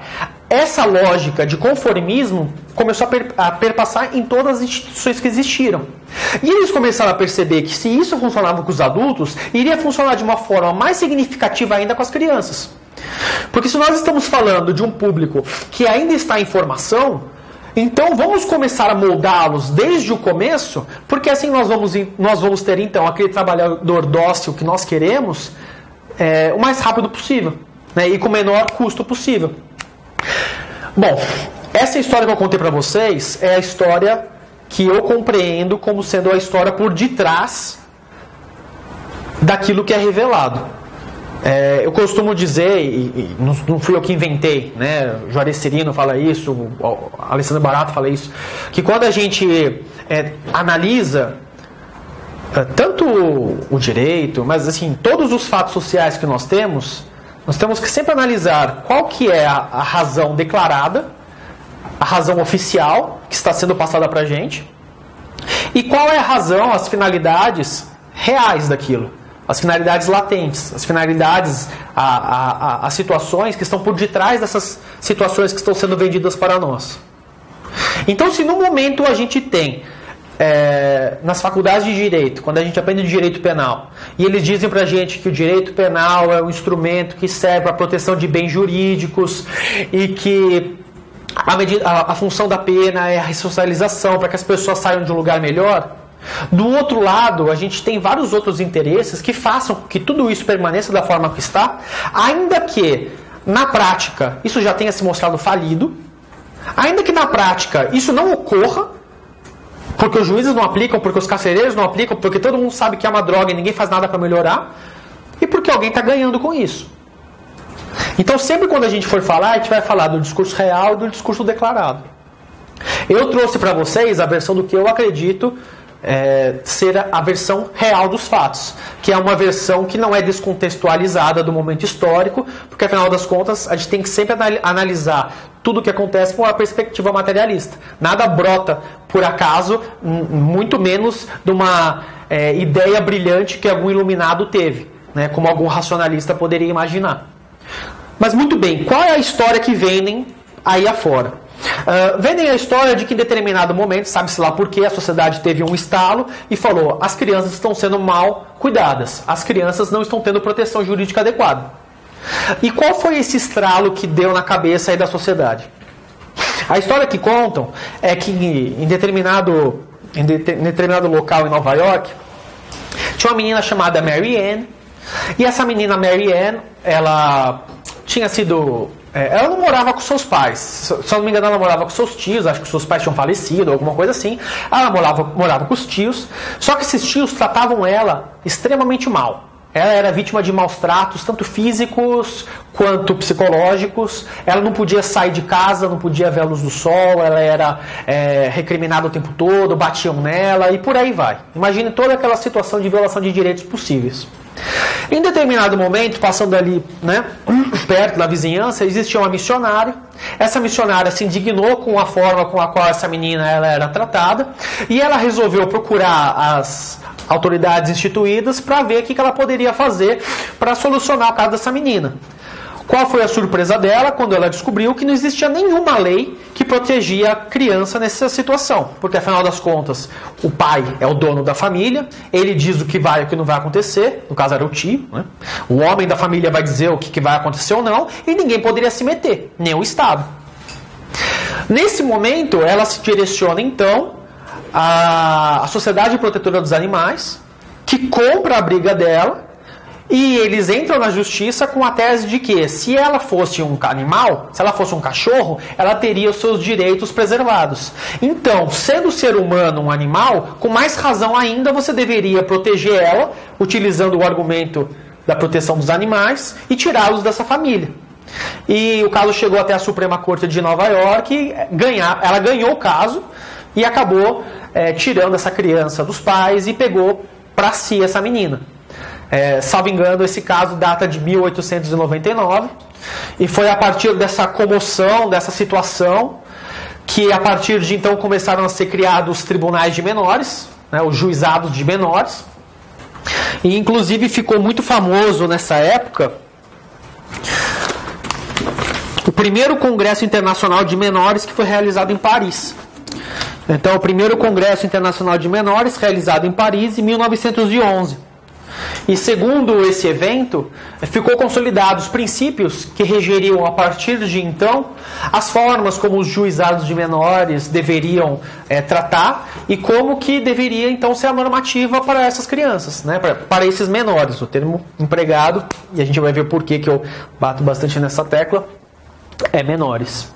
Essa lógica de conformismo começou a perpassar em todas as instituições que existiram. E eles começaram a perceber que se isso funcionava com os adultos, iria funcionar de uma forma mais significativa ainda com as crianças. Porque se nós estamos falando de um público que ainda está em formação, então vamos começar a moldá-los desde o começo, porque assim nós vamos ter então aquele trabalhador dócil que nós queremos o mais rápido possível, né, e com o menor custo possível. Bom, essa história que eu contei para vocês é a história que eu compreendo como sendo a história por detrás daquilo que é revelado. Eu costumo dizer, e não fui eu que inventei, né? O Juarez Cirino fala isso, o Alessandro Barato fala isso, que quando a gente analisa tanto o direito, mas assim, todos os fatos sociais que nós temos que sempre analisar qual que é a razão declarada, a razão oficial que está sendo passada para a gente, e qual é a razão, as finalidades reais daquilo. As finalidades latentes, as finalidades, as situações que estão por detrás dessas situações que estão sendo vendidas para nós. Então, se no momento a gente tem, nas faculdades de direito, quando a gente aprende direito penal, e eles dizem para a gente que o direito penal é um instrumento que serve para a proteção de bens jurídicos e que a função da pena é a ressocialização para que as pessoas saiam de um lugar melhor, do outro lado, a gente tem vários outros interesses que façam que tudo isso permaneça da forma que está, ainda que, na prática, isso já tenha se mostrado falido, ainda que na prática isso não ocorra, porque os juízes não aplicam, porque os carcereiros não aplicam, porque todo mundo sabe que é uma droga e ninguém faz nada para melhorar, e porque alguém está ganhando com isso. Então, sempre quando a gente for falar, a gente vai falar do discurso real e do discurso declarado. Eu trouxe para vocês a versão do que eu acredito ser a versão real dos fatos, que é uma versão que não é descontextualizada do momento histórico, porque afinal das contas a gente tem que sempre analisar tudo o que acontece com uma perspectiva materialista. Nada brota por acaso, muito menos de uma ideia brilhante que algum iluminado teve, né, como algum racionalista poderia imaginar. Mas muito bem, qual é a história que vendem aí afora? Vendem a história de que em determinado momento, sabe-se lá por quê, a sociedade teve um estalo e falou: as crianças estão sendo mal cuidadas, as crianças não estão tendo proteção jurídica adequada. E qual foi esse estralo que deu na cabeça aí da sociedade? A história que contam é que em determinado local em Nova York tinha uma menina chamada Mary Ann, e essa menina Mary Ann, ela tinha sido... ela não morava com seus pais, se eu não me engano ela morava com seus tios, acho que seus pais tinham falecido, alguma coisa assim. Ela morava com os tios, só que esses tios tratavam ela extremamente mal. Ela era vítima de maus tratos, tanto físicos quanto psicológicos. Ela não podia sair de casa, não podia ver a luz do sol, ela era recriminada o tempo todo, batiam nela e por aí vai. Imagine toda aquela situação de violação de direitos possíveis. Em determinado momento, passando ali, né, perto da vizinhança, existia uma missionária. Essa missionária se indignou com a forma com a qual essa menina ela era tratada e ela resolveu procurar as autoridades instituídas para ver o que ela poderia fazer para solucionar o caso dessa menina. Qual foi a surpresa dela quando ela descobriu que não existia nenhuma lei que protegia a criança nessa situação? Porque, afinal das contas, o pai é o dono da família, ele diz o que vai e o que não vai acontecer, no caso era o tio, né? O homem da família vai dizer o que vai acontecer ou não, e ninguém poderia se meter, nem o Estado. Nesse momento, ela se direciona, então, à Sociedade Protetora dos Animais, que compra a briga dela, e eles entram na justiça com a tese de que, se ela fosse um animal, se ela fosse um cachorro, ela teria os seus direitos preservados. Então, sendo o ser humano um animal, com mais razão ainda você deveria proteger ela, utilizando o argumento da proteção dos animais e tirá-los dessa família. E o caso chegou até a Suprema Corte de Nova York, ela ganhou o caso e acabou tirando essa criança dos pais e pegou para si essa menina. Salvo engano, esse caso data de 1899 e foi a partir dessa comoção, dessa situação, que a partir de então começaram a ser criados os tribunais de menores, né, os juizados de menores, e inclusive ficou muito famoso nessa época o primeiro Congresso Internacional de Menores, que foi realizado em Paris. Então, o primeiro Congresso Internacional de Menores, realizado em Paris em 1911. E segundo esse evento, ficou consolidado os princípios que regeriam a partir de então as formas como os juizados de menores deveriam tratar e como que deveria então ser a normativa para essas crianças, né? Para esses menores. O termo empregado, e a gente vai ver por que eu bato bastante nessa tecla, é menores.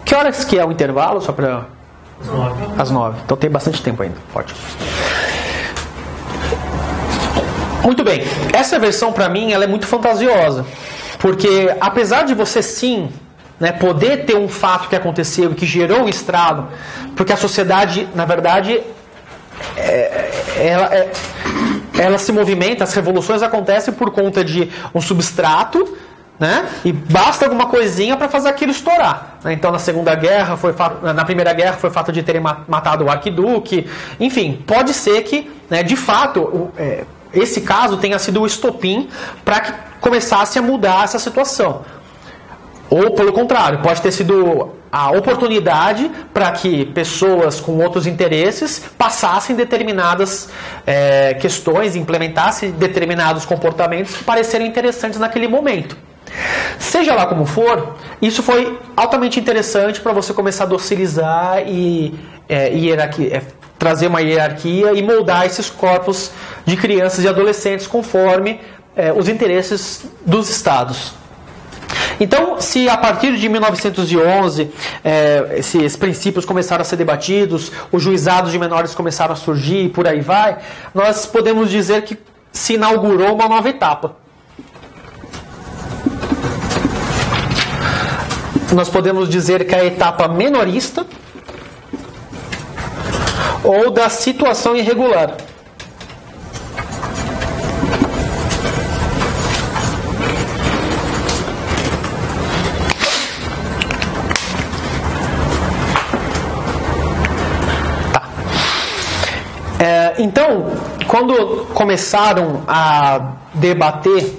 Que horas que é o intervalo? Só para... Às 9. Então tem bastante tempo ainda. Ótimo. Muito bem. Essa versão, para mim, ela é muito fantasiosa. Porque, apesar de você, sim, né, poder ter um fato que aconteceu e que gerou um estrago, porque a sociedade, na verdade, ela se movimenta, as revoluções acontecem por conta de um substrato, né? E basta alguma coisinha para fazer aquilo estourar. Então, na Primeira Guerra foi o fato de terem matado o arquiduque. Enfim, pode ser que, né, de fato, esse caso tenha sido o estopim para que começasse a mudar essa situação. Ou, pelo contrário, pode ter sido a oportunidade para que pessoas com outros interesses passassem determinadas questões, implementassem determinados comportamentos que pareceram interessantes naquele momento. Seja lá como for, isso foi altamente interessante para você começar a docilizar e trazer uma hierarquia e moldar esses corpos de crianças e adolescentes conforme os interesses dos estados. Então, se a partir de 1911 esses princípios começaram a ser debatidos, os juizados de menores começaram a surgir e por aí vai, nós podemos dizer que se inaugurou uma nova etapa. Nós podemos dizer que é a etapa menorista ou da situação irregular. Então, quando começaram a debater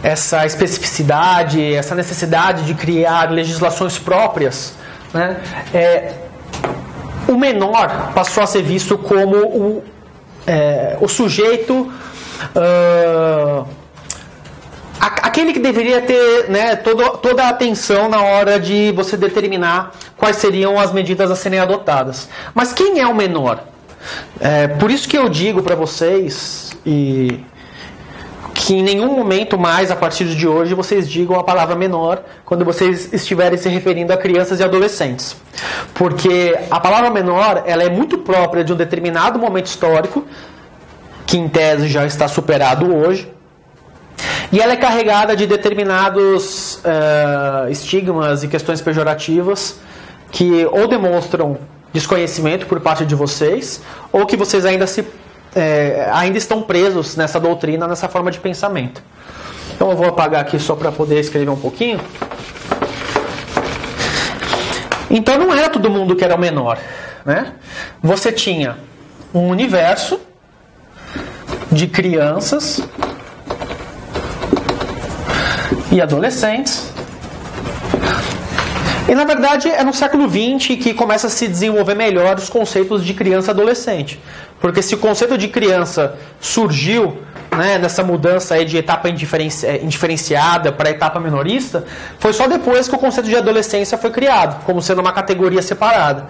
essa especificidade, essa necessidade de criar legislações próprias, né, o menor passou a ser visto como o sujeito, aquele que deveria ter, né, toda a atenção na hora de você determinar quais seriam as medidas a serem adotadas. Mas quem é o menor? Por isso que eu digo para vocês que em nenhum momento mais, a partir de hoje, vocês digam a palavra menor quando vocês estiverem se referindo a crianças e adolescentes. Porque a palavra menor, ela é muito própria de um determinado momento histórico, que em tese já está superado hoje, e ela é carregada de determinados estigmas e questões pejorativas que ou demonstram desconhecimento por parte de vocês, ou que vocês ainda estão presos nessa doutrina, nessa forma de pensamento. Então eu vou apagar aqui só para poder escrever um pouquinho. Então não era todo mundo que era o menor, né? Você tinha um universo de crianças e adolescentes. E na verdade é no século XX que começa a se desenvolver melhor os conceitos de criança e adolescente. Porque se o conceito de criança surgiu, né, nessa mudança aí de etapa indiferenciada para etapa menorista, foi só depois que o conceito de adolescência foi criado, como sendo uma categoria separada.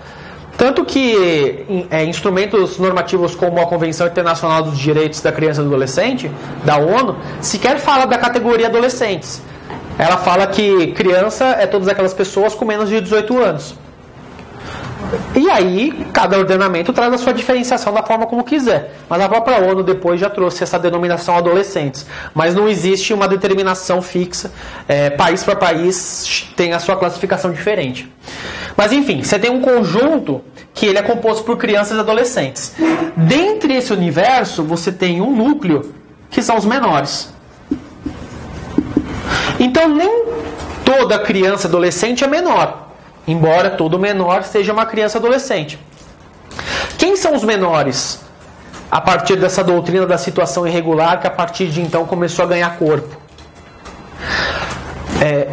Tanto que instrumentos normativos como a Convenção Internacional dos Direitos da Criança e do Adolescente, da ONU, sequer fala da categoria adolescentes. Ela fala que criança é todas aquelas pessoas com menos de 18 anos. E aí, cada ordenamento traz a sua diferenciação da forma como quiser. Mas a própria ONU depois já trouxe essa denominação adolescentes. Mas não existe uma determinação fixa. País para país tem a sua classificação diferente. Mas enfim, você tem um conjunto que ele é composto por crianças e adolescentes. Dentre esse universo, você tem um núcleo que são os menores. Então, nem toda criança e adolescente é menor. Embora todo menor seja uma criança e adolescente. Quem são os menores? A partir dessa doutrina da situação irregular, que a partir de então começou a ganhar corpo.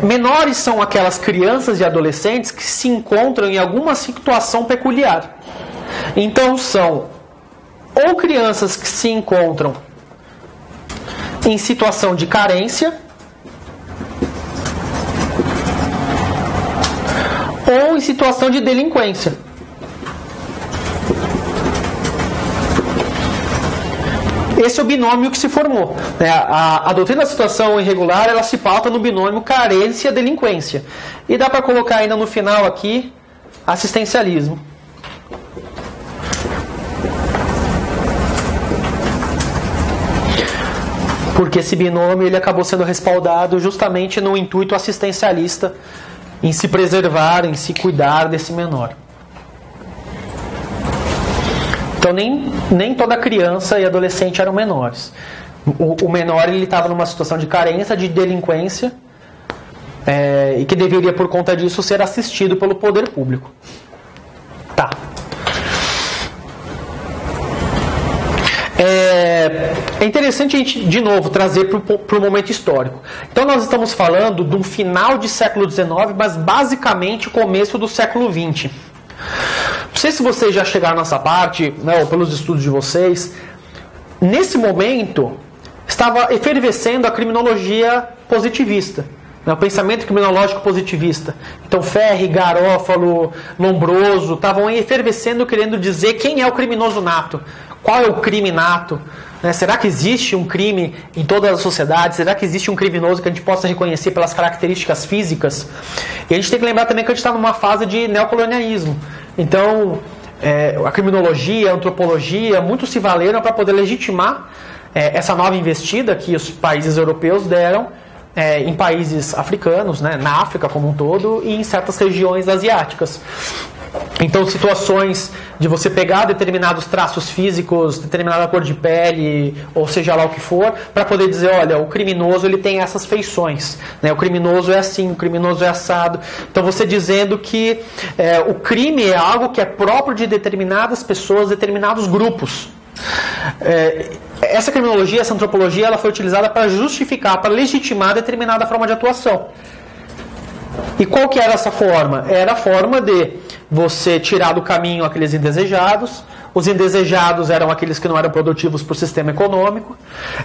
Menores são aquelas crianças e adolescentes que se encontram em alguma situação peculiar. Então são ou crianças que se encontram em situação de carência, ou em situação de delinquência. Esse é o binômio que se formou. A doutrina da situação irregular, ela se pauta no binômio carência-delinquência. E dá para colocar ainda no final aqui, assistencialismo. Porque esse binômio ele acabou sendo respaldado justamente no intuito assistencialista, em se preservar, em se cuidar desse menor. Então nem toda criança e adolescente eram menores. O menor ele estava numa situação de carência, de delinquência, e que deveria por conta disso ser assistido pelo poder público. Tá. É interessante a gente, de novo, trazer para o momento histórico. Então nós estamos falando de um final de século XIX, mas basicamente começo do século XX. Não sei se vocês já chegaram nessa parte, né, ou pelos estudos de vocês. Nesse momento, estava efervescendo a criminologia positivista, né, o pensamento criminológico positivista. Então Ferri, Garófalo, Lombroso estavam efervescendo, querendo dizer quem é o criminoso nato. Qual é o crime nato? Será que existe um crime em todas as sociedades? Será que existe um criminoso que a gente possa reconhecer pelas características físicas? E a gente tem que lembrar também que a gente está numa fase de neocolonialismo. Então, a criminologia, a antropologia, muitos se valeram para poder legitimar essa nova investida que os países europeus deram em países africanos, né, na África como um todo, e em certas regiões asiáticas. Então, situações de você pegar determinados traços físicos, determinada cor de pele, ou seja lá o que for, para poder dizer, olha, o criminoso ele tem essas feições, né? O criminoso é assim, o criminoso é assado. Então, você dizendo que o crime é algo que é próprio de determinadas pessoas, determinados grupos. Essa criminologia, essa antropologia, ela foi utilizada para justificar, para legitimar determinada forma de atuação. E qual que era essa forma? Era a forma de você tirar do caminho aqueles indesejados. Os indesejados eram aqueles que não eram produtivos para o sistema econômico.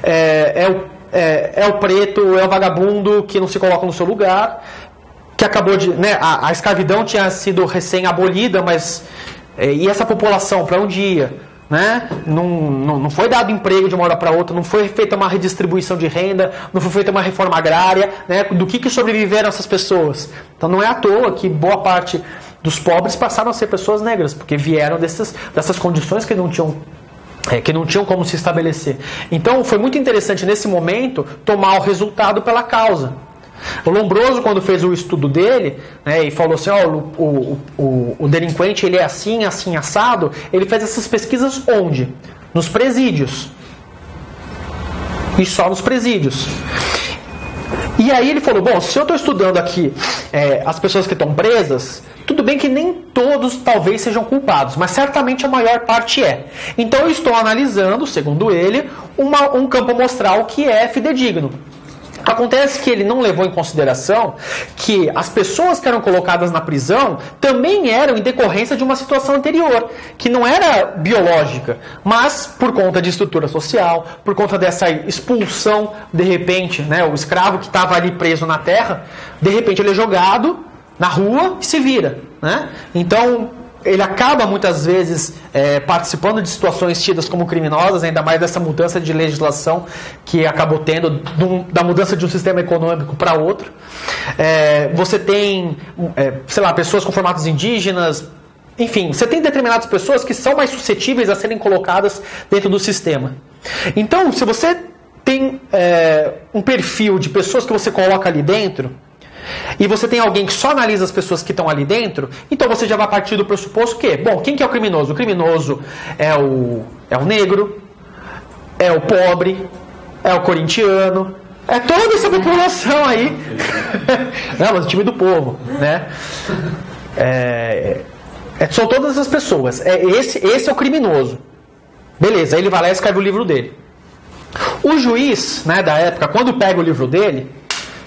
É o preto, é o vagabundo que não se coloca no seu lugar. Que acabou de... Né, a escravidão tinha sido recém-abolida, mas... e essa população, para onde ia? Né? Não foi dado emprego de uma hora para outra, não foi feita uma redistribuição de renda, não foi feita uma reforma agrária, né? Do que sobreviveram essas pessoas? Então não é à toa que boa parte dos pobres passaram a ser pessoas negras, porque vieram dessas condições que não tinham como se estabelecer. Então foi muito interessante nesse momento tomar o resultado pela causa. O Lombroso, quando fez o estudo dele, né, e falou assim, o delinquente ele é assim, assim, assado, ele fez essas pesquisas onde? Nos presídios. E só nos presídios. E aí ele falou, bom, se eu estou estudando aqui as pessoas que estão presas, tudo bem que nem todos talvez sejam culpados, mas certamente a maior parte é. Então eu estou analisando, segundo ele, um campo amostral que é fidedigno. Acontece que ele não levou em consideração que as pessoas que eram colocadas na prisão também eram em decorrência de uma situação anterior, que não era biológica, mas por conta de estrutura social, por conta dessa expulsão, de repente, né, o escravo que estava ali preso na terra, de repente ele é jogado na rua e se vira. Né? Então, ele acaba muitas vezes participando de situações tidas como criminosas, ainda mais dessa mudança de legislação que acabou tendo, da mudança de um sistema econômico para outro. Você tem, pessoas com formatos indígenas, Enfim, você tem determinadas pessoas que são mais suscetíveis a serem colocadas dentro do sistema. Então, se você tem um perfil de pessoas que você coloca ali dentro, e você tem alguém que só analisa as pessoas que estão ali dentro, então você já vai partir do pressuposto que, bom, quem que é o criminoso? O criminoso é o negro, é o pobre, é o corintiano, é toda essa população aí. Não, mas o time do povo, né? São todas essas pessoas. Esse é o criminoso. Beleza, aí ele vai lá e escreve o livro dele. O juiz, né, da época, quando pega o livro dele,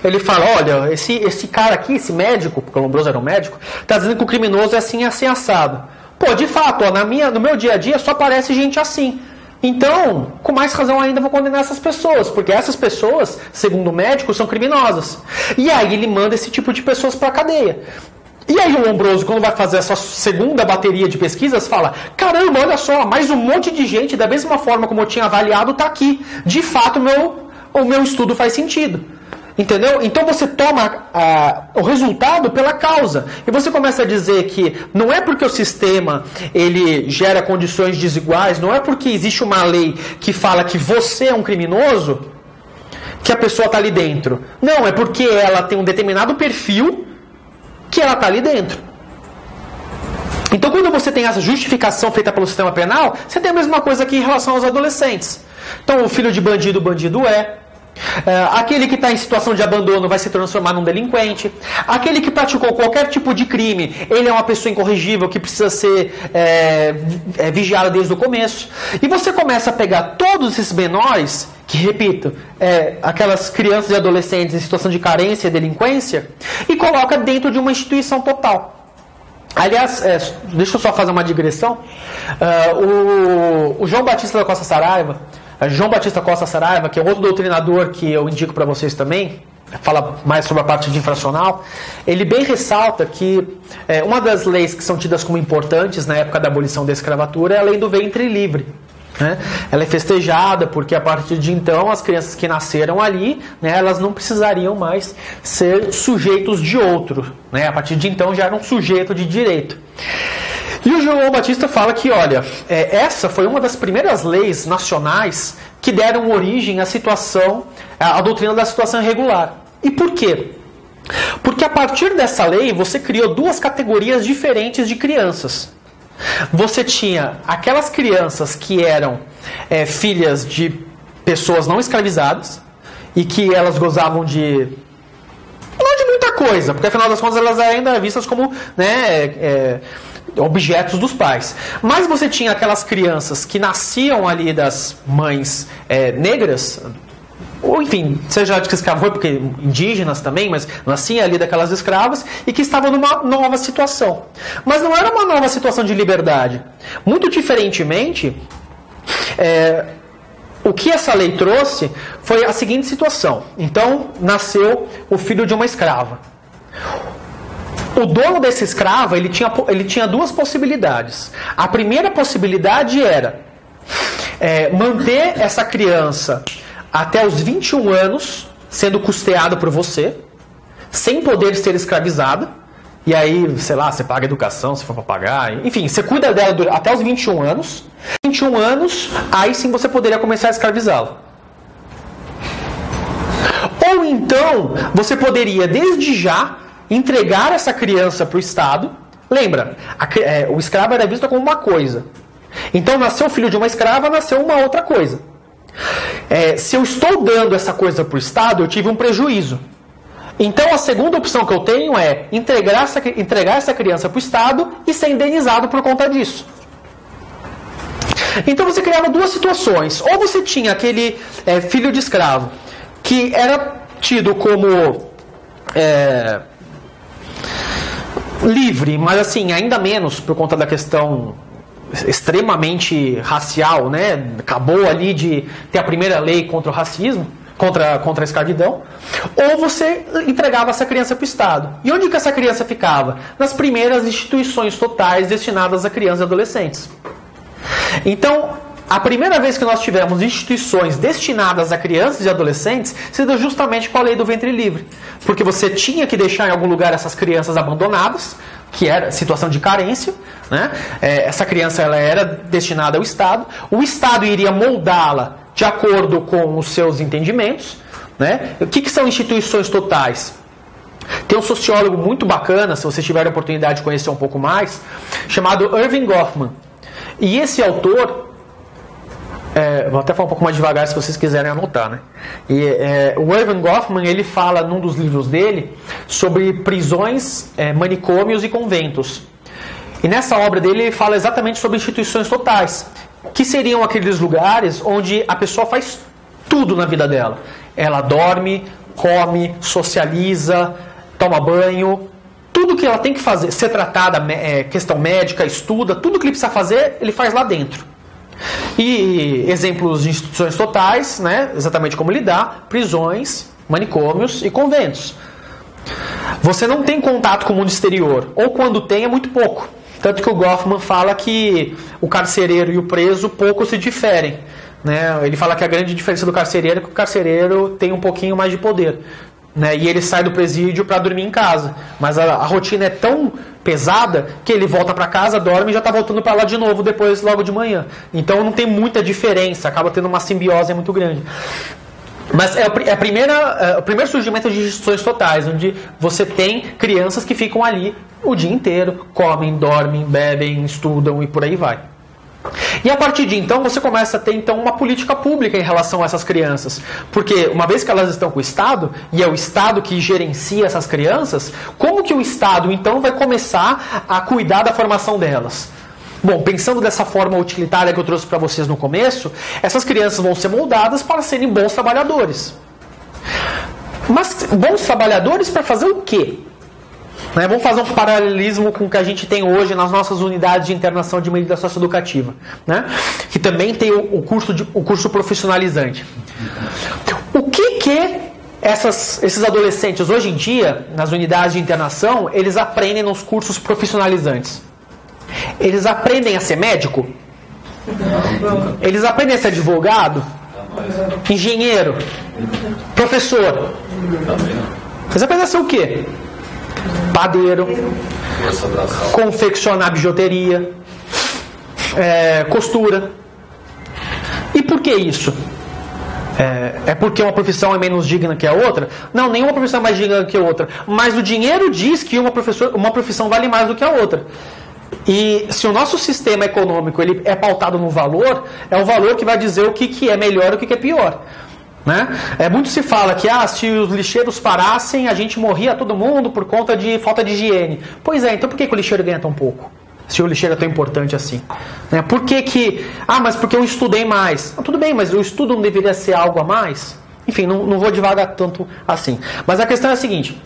ele fala, olha, esse cara aqui, esse médico, porque o Lombroso era um médico, está dizendo que o criminoso é assim, assim, assado. Pô, de fato, ó, no meu dia a dia só aparece gente assim. Então, com mais razão ainda, vou condenar essas pessoas, porque essas pessoas, segundo o médico, são criminosas. E aí ele manda esse tipo de pessoas para a cadeia. E aí o Lombroso, quando vai fazer essa segunda bateria de pesquisas, fala, caramba, olha só, mais um monte de gente, da mesma forma como eu tinha avaliado, está aqui. De fato, o meu estudo faz sentido. Entendeu? Então você toma o resultado pela causa. E você começa a dizer que não é porque o sistema ele gera condições desiguais, não é porque existe uma lei que fala que você é um criminoso, que a pessoa está ali dentro. Não, é porque ela tem um determinado perfil que ela está ali dentro. Então quando você tem essa justificação feita pelo sistema penal, você tem a mesma coisa aqui em relação aos adolescentes. Então o filho de bandido, bandido é. Aquele que está em situação de abandono vai se transformar num delinquente. Aquele que praticou qualquer tipo de crime, ele é uma pessoa incorrigível que precisa ser vigiada desde o começo. E você começa a pegar todos esses menores, que repito, aquelas crianças e adolescentes em situação de carência e delinquência, e coloca dentro de uma instituição total. Aliás, deixa eu só fazer uma digressão. O João Batista da Costa Saraiva, João Batista Costa Saraiva, que é outro doutrinador que eu indico para vocês também, fala mais sobre a parte de infracional, ele bem ressalta que uma das leis que são tidas como importantes na época da abolição da escravatura é a lei do ventre livre. Né? Ela é festejada porque a partir de então as crianças que nasceram ali, né, elas não precisariam mais ser sujeitos de outro. Né? A partir de então já eram sujeito de direito. E o João Batista fala que, olha, essa foi uma das primeiras leis nacionais que deram origem à situação, à doutrina da situação irregular. E por quê? Porque a partir dessa lei você criou duas categorias diferentes de crianças. Você tinha aquelas crianças que eram filhas de pessoas não escravizadas e que elas gozavam de... não de muita coisa, porque afinal das contas elas ainda eram vistas como... né, objetos dos pais. Mas você tinha aquelas crianças que nasciam ali das mães negras, ou enfim, seja de escravo foi, porque indígenas também, mas nasciam ali daquelas escravas e que estavam numa nova situação. Mas não era uma nova situação de liberdade. Muito diferentemente, o que essa lei trouxe foi a seguinte situação. Então, nasceu o filho de uma escrava. O dono desse escravo, ele tinha duas possibilidades. A primeira possibilidade era manter essa criança até os 21 anos, sendo custeada por você, sem poder ser escravizada. E aí, sei lá, você paga educação, se for para pagar. Enfim, você cuida dela até os 21 anos. 21 anos, aí sim você poderia começar a escravizá-la. Ou então, você poderia, desde já, entregar essa criança para o Estado. Lembra, o escravo era visto como uma coisa. Então, nasceu o filho de uma escrava, nasceu uma outra coisa. Se eu estou dando essa coisa para o Estado, eu tive um prejuízo. Então, a segunda opção que eu tenho é entregar essa criança para o Estado e ser indenizado por conta disso. Então, você criava duas situações. Ou você tinha aquele filho de escravo que era tido como... livre, mas assim, ainda menos por conta da questão extremamente racial, né? Acabou ali de ter a primeira lei contra o racismo, contra a escravidão, ou você entregava essa criança para o Estado. E onde que essa criança ficava? Nas primeiras instituições totais destinadas a crianças e adolescentes. Então, a primeira vez que nós tivemos instituições destinadas a crianças e adolescentes se deu justamente com a lei do ventre livre. Porque você tinha que deixar em algum lugar essas crianças abandonadas, que era situação de carência, né? Essa criança ela era destinada ao Estado, o Estado iria moldá-la de acordo com os seus entendimentos, né? O que são instituições totais? Tem um sociólogo muito bacana, se vocês tiverem a oportunidade de conhecer um pouco mais, chamado Erving Goffman. E esse autor, vou até falar um pouco mais devagar se vocês quiserem anotar, né? O Erving Goffman, ele fala num dos livros dele sobre prisões, manicômios e conventos. E nessa obra dele ele fala exatamente sobre instituições totais, que seriam aqueles lugares onde a pessoa faz tudo na vida dela. Ela dorme, come, socializa, toma banho, tudo que ela tem que fazer, ser tratada, questão médica, estuda, tudo que ele precisa fazer, ele faz lá dentro. E exemplos de instituições totais, né, exatamente como lidar, prisões, manicômios e conventos. Você não tem contato com o mundo exterior, ou quando tem é muito pouco. Tanto que o Goffman fala que o carcereiro e o preso pouco se diferem. Né? Ele fala que a grande diferença do carcereiro é que o carcereiro tem um pouquinho mais de poder. Né? E ele sai do presídio para dormir em casa. Mas a rotina é tão pesada que ele volta para casa, dorme e já está voltando para lá de novo depois, logo de manhã. Então não tem muita diferença, acaba tendo uma simbiose muito grande. Mas é o primeiro surgimento de instituições totais, onde você tem crianças que ficam ali o dia inteiro, comem, dormem, bebem, estudam e por aí vai. E a partir de então você começa a ter então uma política pública em relação a essas crianças, porque uma vez que elas estão com o Estado, e é o Estado que gerencia essas crianças, como que o Estado então vai começar a cuidar da formação delas? Bom, pensando dessa forma utilitária que eu trouxe para vocês no começo, essas crianças vão ser moldadas para serem bons trabalhadores. Mas bons trabalhadores para fazer o quê? Vamos fazer um paralelismo com o que a gente tem hoje nas nossas unidades de internação de medida socioeducativa, né? Que também tem o curso profissionalizante. O que esses adolescentes hoje em dia, nas unidades de internação, eles aprendem nos cursos profissionalizantes? Eles aprendem a ser médico? Eles aprendem a ser advogado? Engenheiro? Professor? Eles aprendem a ser o quê? Padeiro, confeccionar bijuteria, costura. E por que isso? É porque uma profissão é menos digna que a outra? Não, nenhuma profissão é mais digna que a outra. Mas o dinheiro diz que uma profissão vale mais do que a outra. E se o nosso sistema econômico ele é pautado no valor, é o valor que vai dizer o que é melhor e o que é pior. Né? Muito se fala que se os lixeiros parassem, a gente morria todo mundo por conta de falta de higiene. Pois é, então por que o lixeiro ganha tão pouco? Se o lixeiro é tão importante assim. Né? Por que mas porque eu estudei mais. Tudo bem, mas o estudo não deveria ser algo a mais? Enfim, não vou devagar tanto assim. Mas a questão é a seguinte: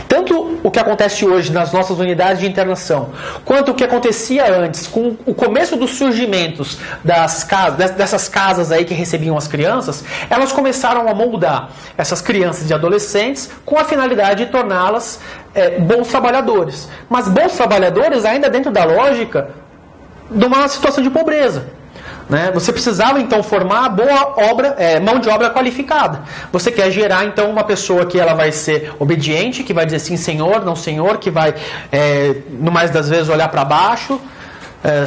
tanto o que acontece hoje nas nossas unidades de internação, quanto o que acontecia antes, com o começo dos surgimentos dessas casas aí que recebiam as crianças, elas começaram a moldar essas crianças e adolescentes com a finalidade de torná-las bons trabalhadores. Mas bons trabalhadores ainda dentro da lógica de uma situação de pobreza. Né? Você precisava então formar mão de obra qualificada. Você quer gerar então uma pessoa que ela vai ser obediente, que vai dizer sim senhor, não senhor, que vai no mais das vezes olhar para baixo,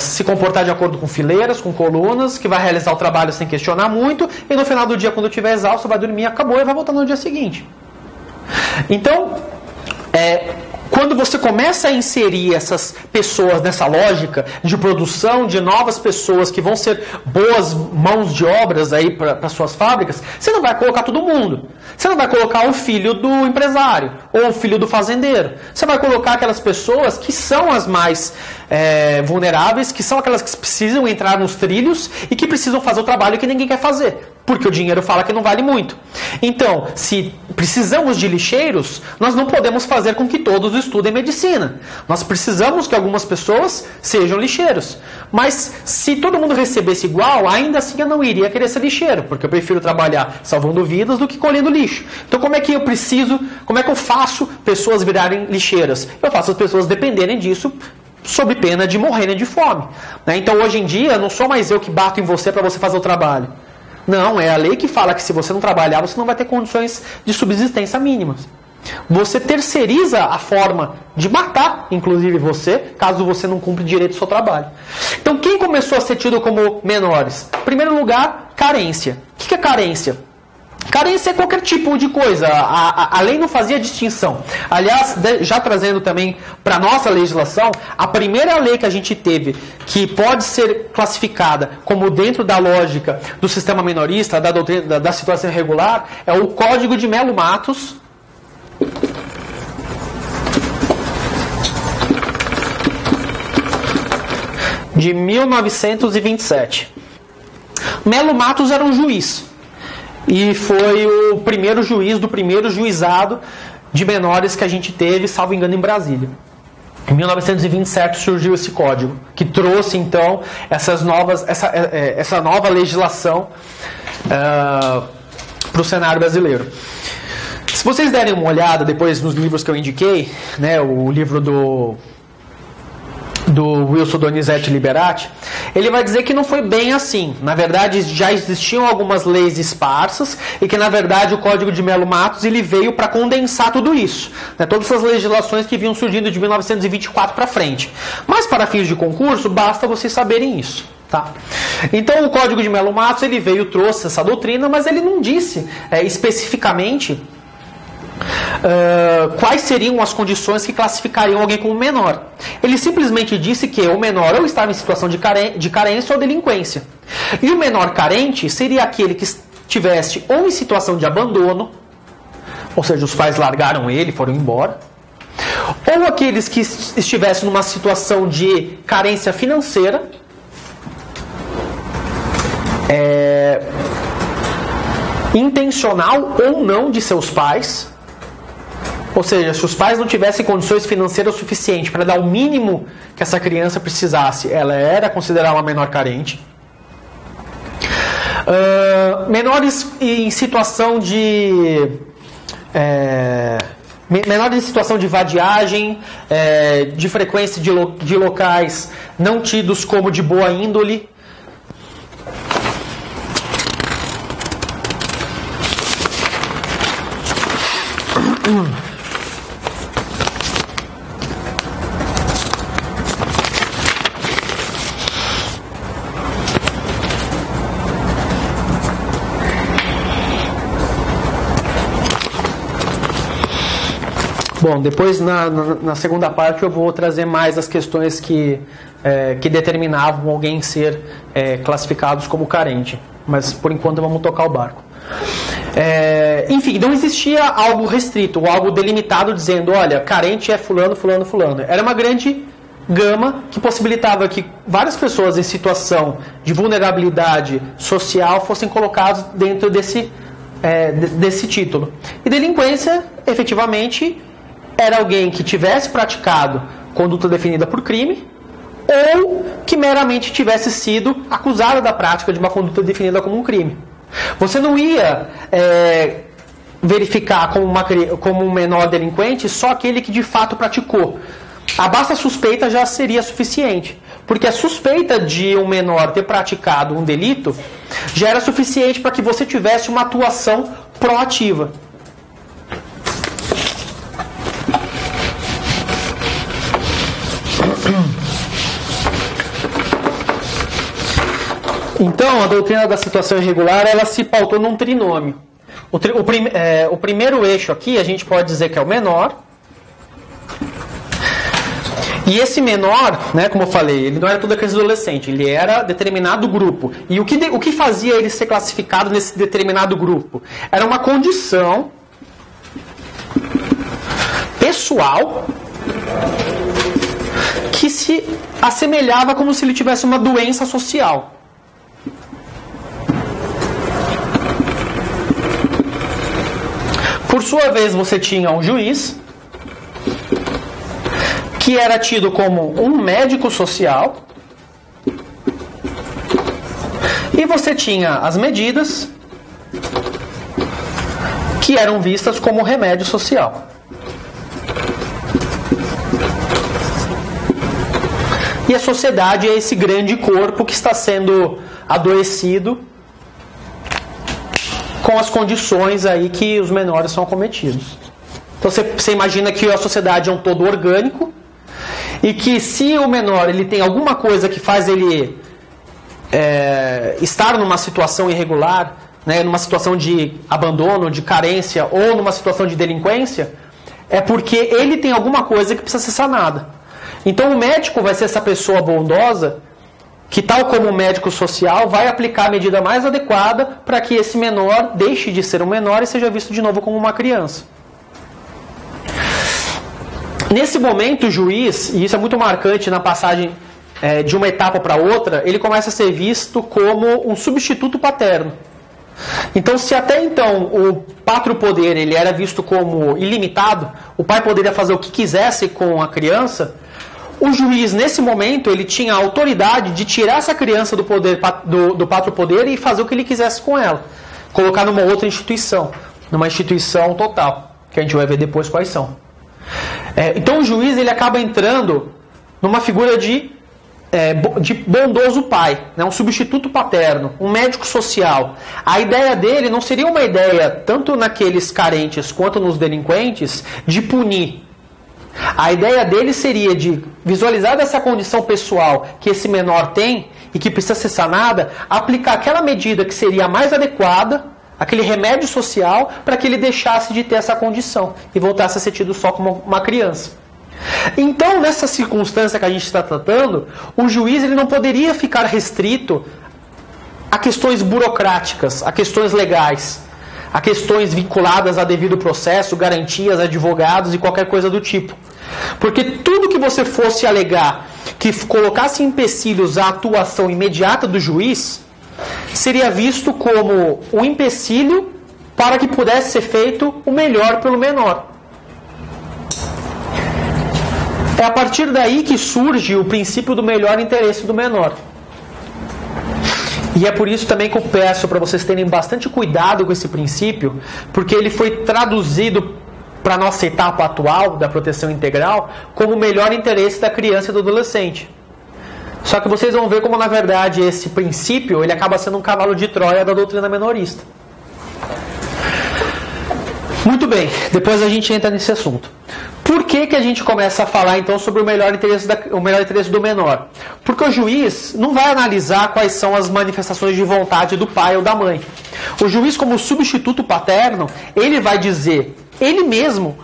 se comportar de acordo com fileiras, com colunas, que vai realizar o trabalho sem questionar muito, e no final do dia, quando estiver exausto, vai dormir, acabou e vai voltar no dia seguinte. Então, quando você começa a inserir essas pessoas nessa lógica de produção de novas pessoas que vão ser boas mãos de obras aí para suas fábricas, você não vai colocar todo mundo. Você não vai colocar o filho do empresário ou o filho do fazendeiro. Você vai colocar aquelas pessoas que são as mais vulneráveis, que são aquelas que precisam entrar nos trilhos e que precisam fazer o trabalho que ninguém quer fazer. Porque o dinheiro fala que não vale muito. Então, se precisamos de lixeiros, nós não podemos fazer com que todos estudem medicina. Nós precisamos que algumas pessoas sejam lixeiros. Mas se todo mundo recebesse igual, ainda assim eu não iria querer ser lixeiro, porque eu prefiro trabalhar salvando vidas do que colhendo lixo. Então como é que eu faço pessoas virarem lixeiras? Eu faço as pessoas dependerem disso, sob pena de morrerem de fome. Então hoje em dia, não sou mais eu que bato em você para você fazer o trabalho. Não, é a lei que fala que se você não trabalhar, você não vai ter condições de subsistência mínimas. você terceiriza a forma de matar, inclusive você, caso você não cumpra direito do seu trabalho. Então, quem começou a ser tido como menores? Em primeiro lugar, carência. O que é carência? Carência é qualquer tipo de coisa. A lei não fazia distinção. Aliás, já trazendo também para a nossa legislação, a primeira lei que a gente teve que pode ser classificada como dentro da lógica do sistema minorista, da doutrina, da situação irregular, é o Código de Melo Matos, de 1927. Melo Matos era um juiz. E foi o primeiro juiz do primeiro juizado de menores que a gente teve, salvo engano, em Brasília. Em 1927 surgiu esse código, que trouxe então essa nova legislação para o cenário brasileiro. Se vocês derem uma olhada depois nos livros que eu indiquei, né, o livro do Wilson Donizete Liberati, ele vai dizer que não foi bem assim. Na verdade, já existiam algumas leis esparsas e que, na verdade, o Código de Melo Matos ele veio para condensar tudo isso. Né? Todas essas legislações que vinham surgindo de 1924 para frente. Mas, para fins de concurso, basta vocês saberem isso. Tá? Então, o Código de Melo Matos ele veio, trouxe essa doutrina, mas ele não disse especificamente quais seriam as condições que classificariam alguém como menor. Ele simplesmente disse que o menor ou estava em situação de carência ou delinquência. E o menor carente seria aquele que estivesse ou em situação de abandono, ou seja, os pais largaram ele, foram embora, ou aqueles que estivessem numa situação de carência financeira, intencional ou não de seus pais. Ou seja, se os pais não tivessem condições financeiras suficientes para dar o mínimo que essa criança precisasse, ela era considerada uma menor carente. Menores em situação de vadiagem, de frequência de locais não tidos como de boa índole. Bom, depois na segunda parte eu vou trazer mais as questões que determinavam alguém ser classificados como carente. Mas por enquanto vamos tocar o barco. Enfim, não existia algo restrito, algo delimitado dizendo, olha, carente é fulano, fulano, fulano. Era uma grande gama que possibilitava que várias pessoas em situação de vulnerabilidade social fossem colocadas dentro desse título. E delinquência, efetivamente, era alguém que tivesse praticado conduta definida por crime ou que meramente tivesse sido acusado da prática de uma conduta definida como um crime. Você não ia verificar como um menor delinquente só aquele que de fato praticou. A basta suspeita já seria suficiente, porque a suspeita de um menor ter praticado um delito já era suficiente para que você tivesse uma atuação proativa. Então, a doutrina da situação irregular, ela se pautou num trinômio. O primeiro eixo aqui, a gente pode dizer que é o menor. E esse menor, né, como eu falei, ele não era todo aquele adolescente, ele era determinado grupo. E o que fazia ele ser classificado nesse determinado grupo? Era uma condição pessoal que se assemelhava como se ele tivesse uma doença social. Por sua vez, você tinha um juiz, que era tido como um médico social, e você tinha as medidas, que eram vistas como remédio social. E a sociedade é esse grande corpo que está sendo adoecido com as condições aí que os menores são acometidos. Então você imagina que a sociedade é um todo orgânico e que se o menor ele tem alguma coisa que faz ele estar numa situação irregular, né, numa situação de abandono, de carência ou numa situação de delinquência, é porque ele tem alguma coisa que precisa ser sanada. Então o médico vai ser essa pessoa bondosa que, tal como o médico social, vai aplicar a medida mais adequada para que esse menor deixe de ser um menor e seja visto de novo como uma criança. Nesse momento o juiz, e isso é muito marcante na passagem de uma etapa para outra, ele começa a ser visto como um substituto paterno. Então, se até então o pátrio poder ele era visto como ilimitado, o pai poderia fazer o que quisesse com a criança, o juiz nesse momento ele tinha a autoridade de tirar essa criança do poder do pátrio poder e fazer o que ele quisesse com ela, colocar numa outra instituição, numa instituição total, que a gente vai ver depois quais são. Então o juiz ele acaba entrando numa figura de bondoso pai, né? Um substituto paterno, um médico social. A ideia dele não seria uma ideia, tanto naqueles carentes quanto nos delinquentes, de punir. A ideia dele seria de visualizar essa condição pessoal que esse menor tem e que precisa ser sanada, aplicar aquela medida que seria a mais adequada, aquele remédio social, para que ele deixasse de ter essa condição e voltasse a ser tido só como uma criança. Então, nessa circunstância que a gente está tratando, o juiz ele não poderia ficar restrito a questões burocráticas, a questões legais, a questões vinculadas a devido processo, garantias, advogados e qualquer coisa do tipo. Porque tudo que você fosse alegar que colocasse empecilhos à atuação imediata do juiz, seria visto como um empecilho para que pudesse ser feito o melhor pelo menor. É a partir daí que surge o princípio do melhor interesse do menor. E é por isso também que eu peço para vocês terem bastante cuidado com esse princípio, porque ele foi traduzido para a nossa etapa atual da proteção integral como o melhor interesse da criança e do adolescente. Só que vocês vão ver como, na verdade, esse princípio ele acaba sendo um cavalo de Troia da doutrina menorista. Muito bem, depois a gente entra nesse assunto. Por que a gente começa a falar então sobre o melhor interesse do menor? Porque o juiz não vai analisar quais são as manifestações de vontade do pai ou da mãe. O juiz, como substituto paterno, ele vai dizer, ele mesmo,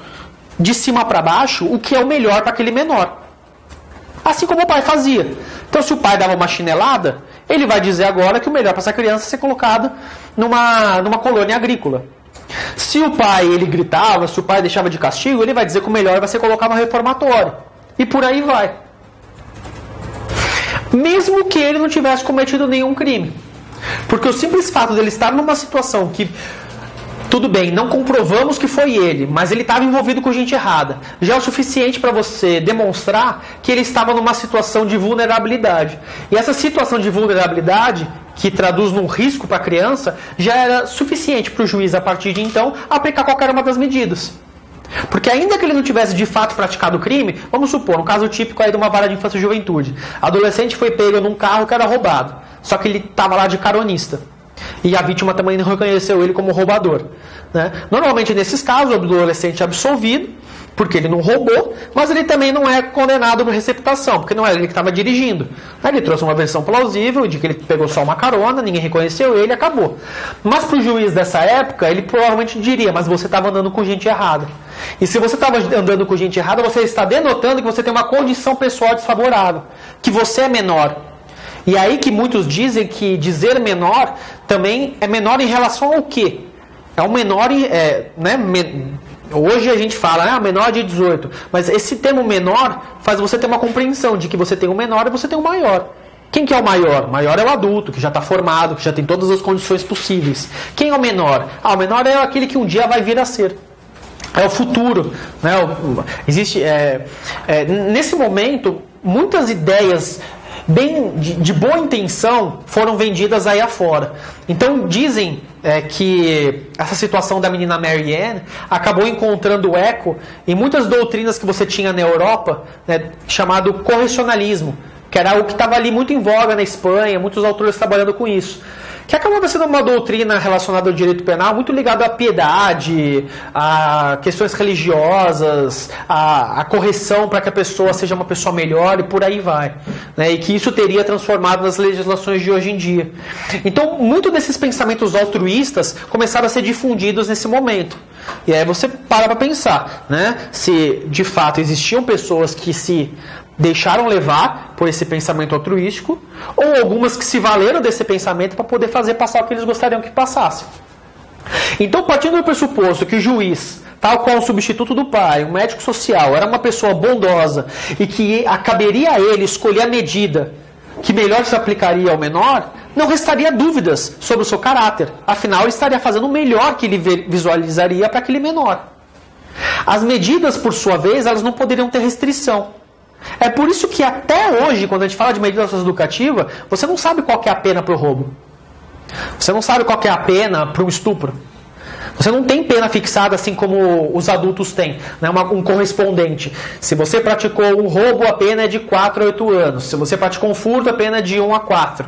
de cima para baixo, o que é o melhor para aquele menor. Assim como o pai fazia. Então, se o pai dava uma chinelada, ele vai dizer agora que o melhor para essa criança é ser colocada numa colônia agrícola. Se o pai ele gritava, se o pai deixava de castigo, ele vai dizer que o melhor vai ser colocar no reformatório. E por aí vai. Mesmo que ele não tivesse cometido nenhum crime. Porque o simples fato dele estar numa situação que, tudo bem, não comprovamos que foi ele, mas ele estava envolvido com gente errada, já é o suficiente para você demonstrar que ele estava numa situação de vulnerabilidade. E essa situação de vulnerabilidade, que traduz num risco para a criança, já era suficiente para o juiz, a partir de então, aplicar qualquer uma das medidas. Porque ainda que ele não tivesse de fato praticado o crime, vamos supor, um caso típico aí de uma vara de infância e juventude. Adolescente foi pego num carro que era roubado, só que ele estava lá de caronista. E a vítima também não reconheceu ele como roubador, né? Normalmente nesses casos o adolescente é absolvido, porque ele não roubou, mas ele também não é condenado por receptação, porque não era ele que estava dirigindo. Aí ele trouxe uma versão plausível de que ele pegou só uma carona, ninguém reconheceu ele e acabou. Mas para o juiz dessa época, ele provavelmente diria, mas você estava andando com gente errada. E se você estava andando com gente errada, você está denotando que você tem uma condição pessoal desfavorável, que você é menor. E aí que muitos dizem que dizer menor também é menor em relação ao quê? É um menor, hoje a gente fala, menor de 18, mas esse termo menor faz você ter uma compreensão de que você tem um menor e você tem um maior. Quem que é o maior? O maior é o adulto, que já está formado, que já tem todas as condições possíveis. Quem é o menor? O menor é aquele que um dia vai vir a ser. É o futuro, né? Nesse momento, muitas ideias bem de boa intenção foram vendidas aí afora. Então dizem que essa situação da menina Mary Ann acabou encontrando eco em muitas doutrinas que você tinha na Europa, né, chamado correcionalismo, que era algo que estava ali muito em voga na Espanha, muitos autores trabalhando com isso. que acabava sendo uma doutrina relacionada ao direito penal muito ligada à piedade, a questões religiosas, a correção para que a pessoa seja uma pessoa melhor e por aí vai, né? E que isso teria transformado nas legislações de hoje em dia. Então, muito desses pensamentos altruístas começaram a ser difundidos nesse momento. E aí você para pensar, né? Se de fato existiam pessoas que se deixaram levar por esse pensamento altruístico, ou algumas que se valeram desse pensamento para poder fazer passar o que eles gostariam que passasse. Então, partindo do pressuposto que o juiz, tal qual o substituto do pai, um médico social, era uma pessoa bondosa e que caberia a ele escolher a medida que melhor se aplicaria ao menor, não restaria dúvidas sobre o seu caráter. Afinal, ele estaria fazendo o melhor que ele visualizaria para aquele menor. As medidas, por sua vez, elas não poderiam ter restrição. É por isso que até hoje, quando a gente fala de medida socioeducativa, você não sabe qual que é a pena para o roubo. Você não sabe qual que é a pena para um estupro. Você não tem pena fixada assim como os adultos têm, né? Um correspondente. Se você praticou um roubo, a pena é de 4 a 8 anos. Se você praticou um furto, a pena é de 1 a 4.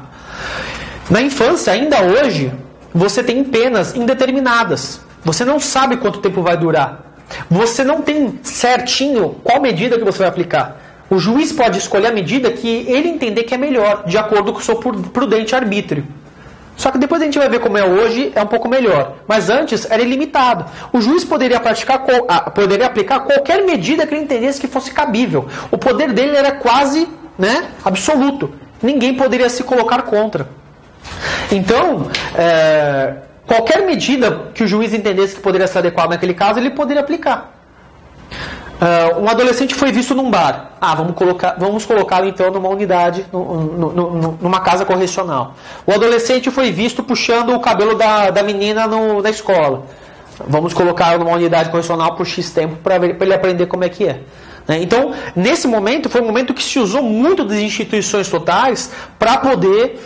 Na infância, ainda hoje, você tem penas indeterminadas. Você não sabe quanto tempo vai durar. Você não tem certinho qual medida que você vai aplicar. O juiz pode escolher a medida que ele entender que é melhor, de acordo com o seu prudente arbítrio. Só que depois a gente vai ver como é hoje, é um pouco melhor. Mas antes era ilimitado. O juiz poderia aplicar qualquer medida que ele entendesse que fosse cabível. O poder dele era quase, né, absoluto. Ninguém poderia se colocar contra. Então, qualquer medida que o juiz entendesse que poderia ser adequada naquele caso, ele poderia aplicar. Um adolescente foi visto num bar. Vamos colocá-lo então numa unidade, numa casa correcional. O adolescente foi visto puxando o cabelo da menina na escola. Vamos colocá-lo numa unidade correcional por X tempo para ele aprender como é que é. Então, nesse momento, foi um momento que se usou muito das instituições totais para poder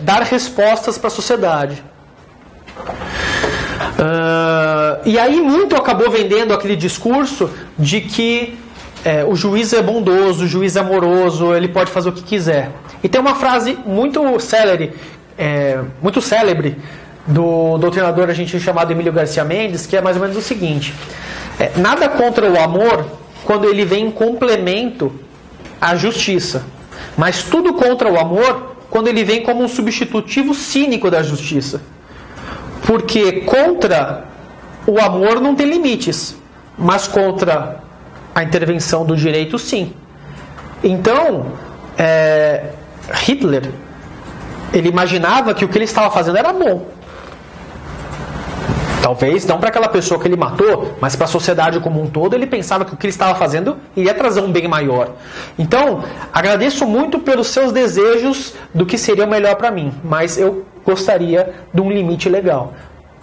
dar respostas para a sociedade. E aí muito acabou vendendo aquele discurso de que o juiz é bondoso, o juiz é amoroso, ele pode fazer o que quiser. E tem uma frase muito célebre do doutrinador a gente chamado Emílio Garcia Mendes, que é mais ou menos o seguinte: nada contra o amor quando ele vem em complemento à justiça, mas tudo contra o amor quando ele vem como um substitutivo cínico da justiça. Porque contra o amor não tem limites, mas contra a intervenção do direito, sim. Então, Hitler, ele imaginava que o que ele estava fazendo era bom. Talvez não para aquela pessoa que ele matou, mas para a sociedade como um todo, ele pensava que o que ele estava fazendo iria trazer um bem maior. Então, agradeço muito pelos seus desejos do que seria o melhor para mim, mas eu gostaria de um limite legal,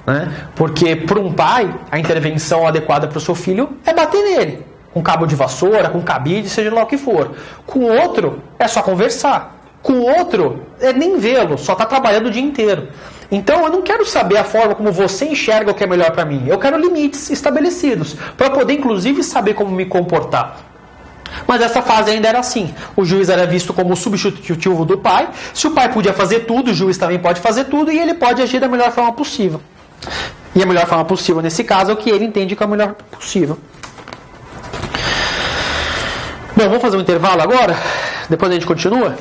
né? Porque para um pai, a intervenção adequada para o seu filho é bater nele, com cabo de vassoura, com cabide, seja lá o que for. Com o outro, é só conversar. Com o outro, é nem vê-lo, só está trabalhando o dia inteiro. Então eu não quero saber a forma como você enxerga o que é melhor para mim. Eu quero limites estabelecidos, para poder inclusive saber como me comportar. Mas essa fase ainda era assim. O juiz era visto como o substitutivo do pai. Se o pai podia fazer tudo, o juiz também pode fazer tudo, e ele pode agir da melhor forma possível. E a melhor forma possível nesse caso é o que ele entende que é a melhor possível. Bom, vamos fazer um intervalo agora? Depois a gente continua?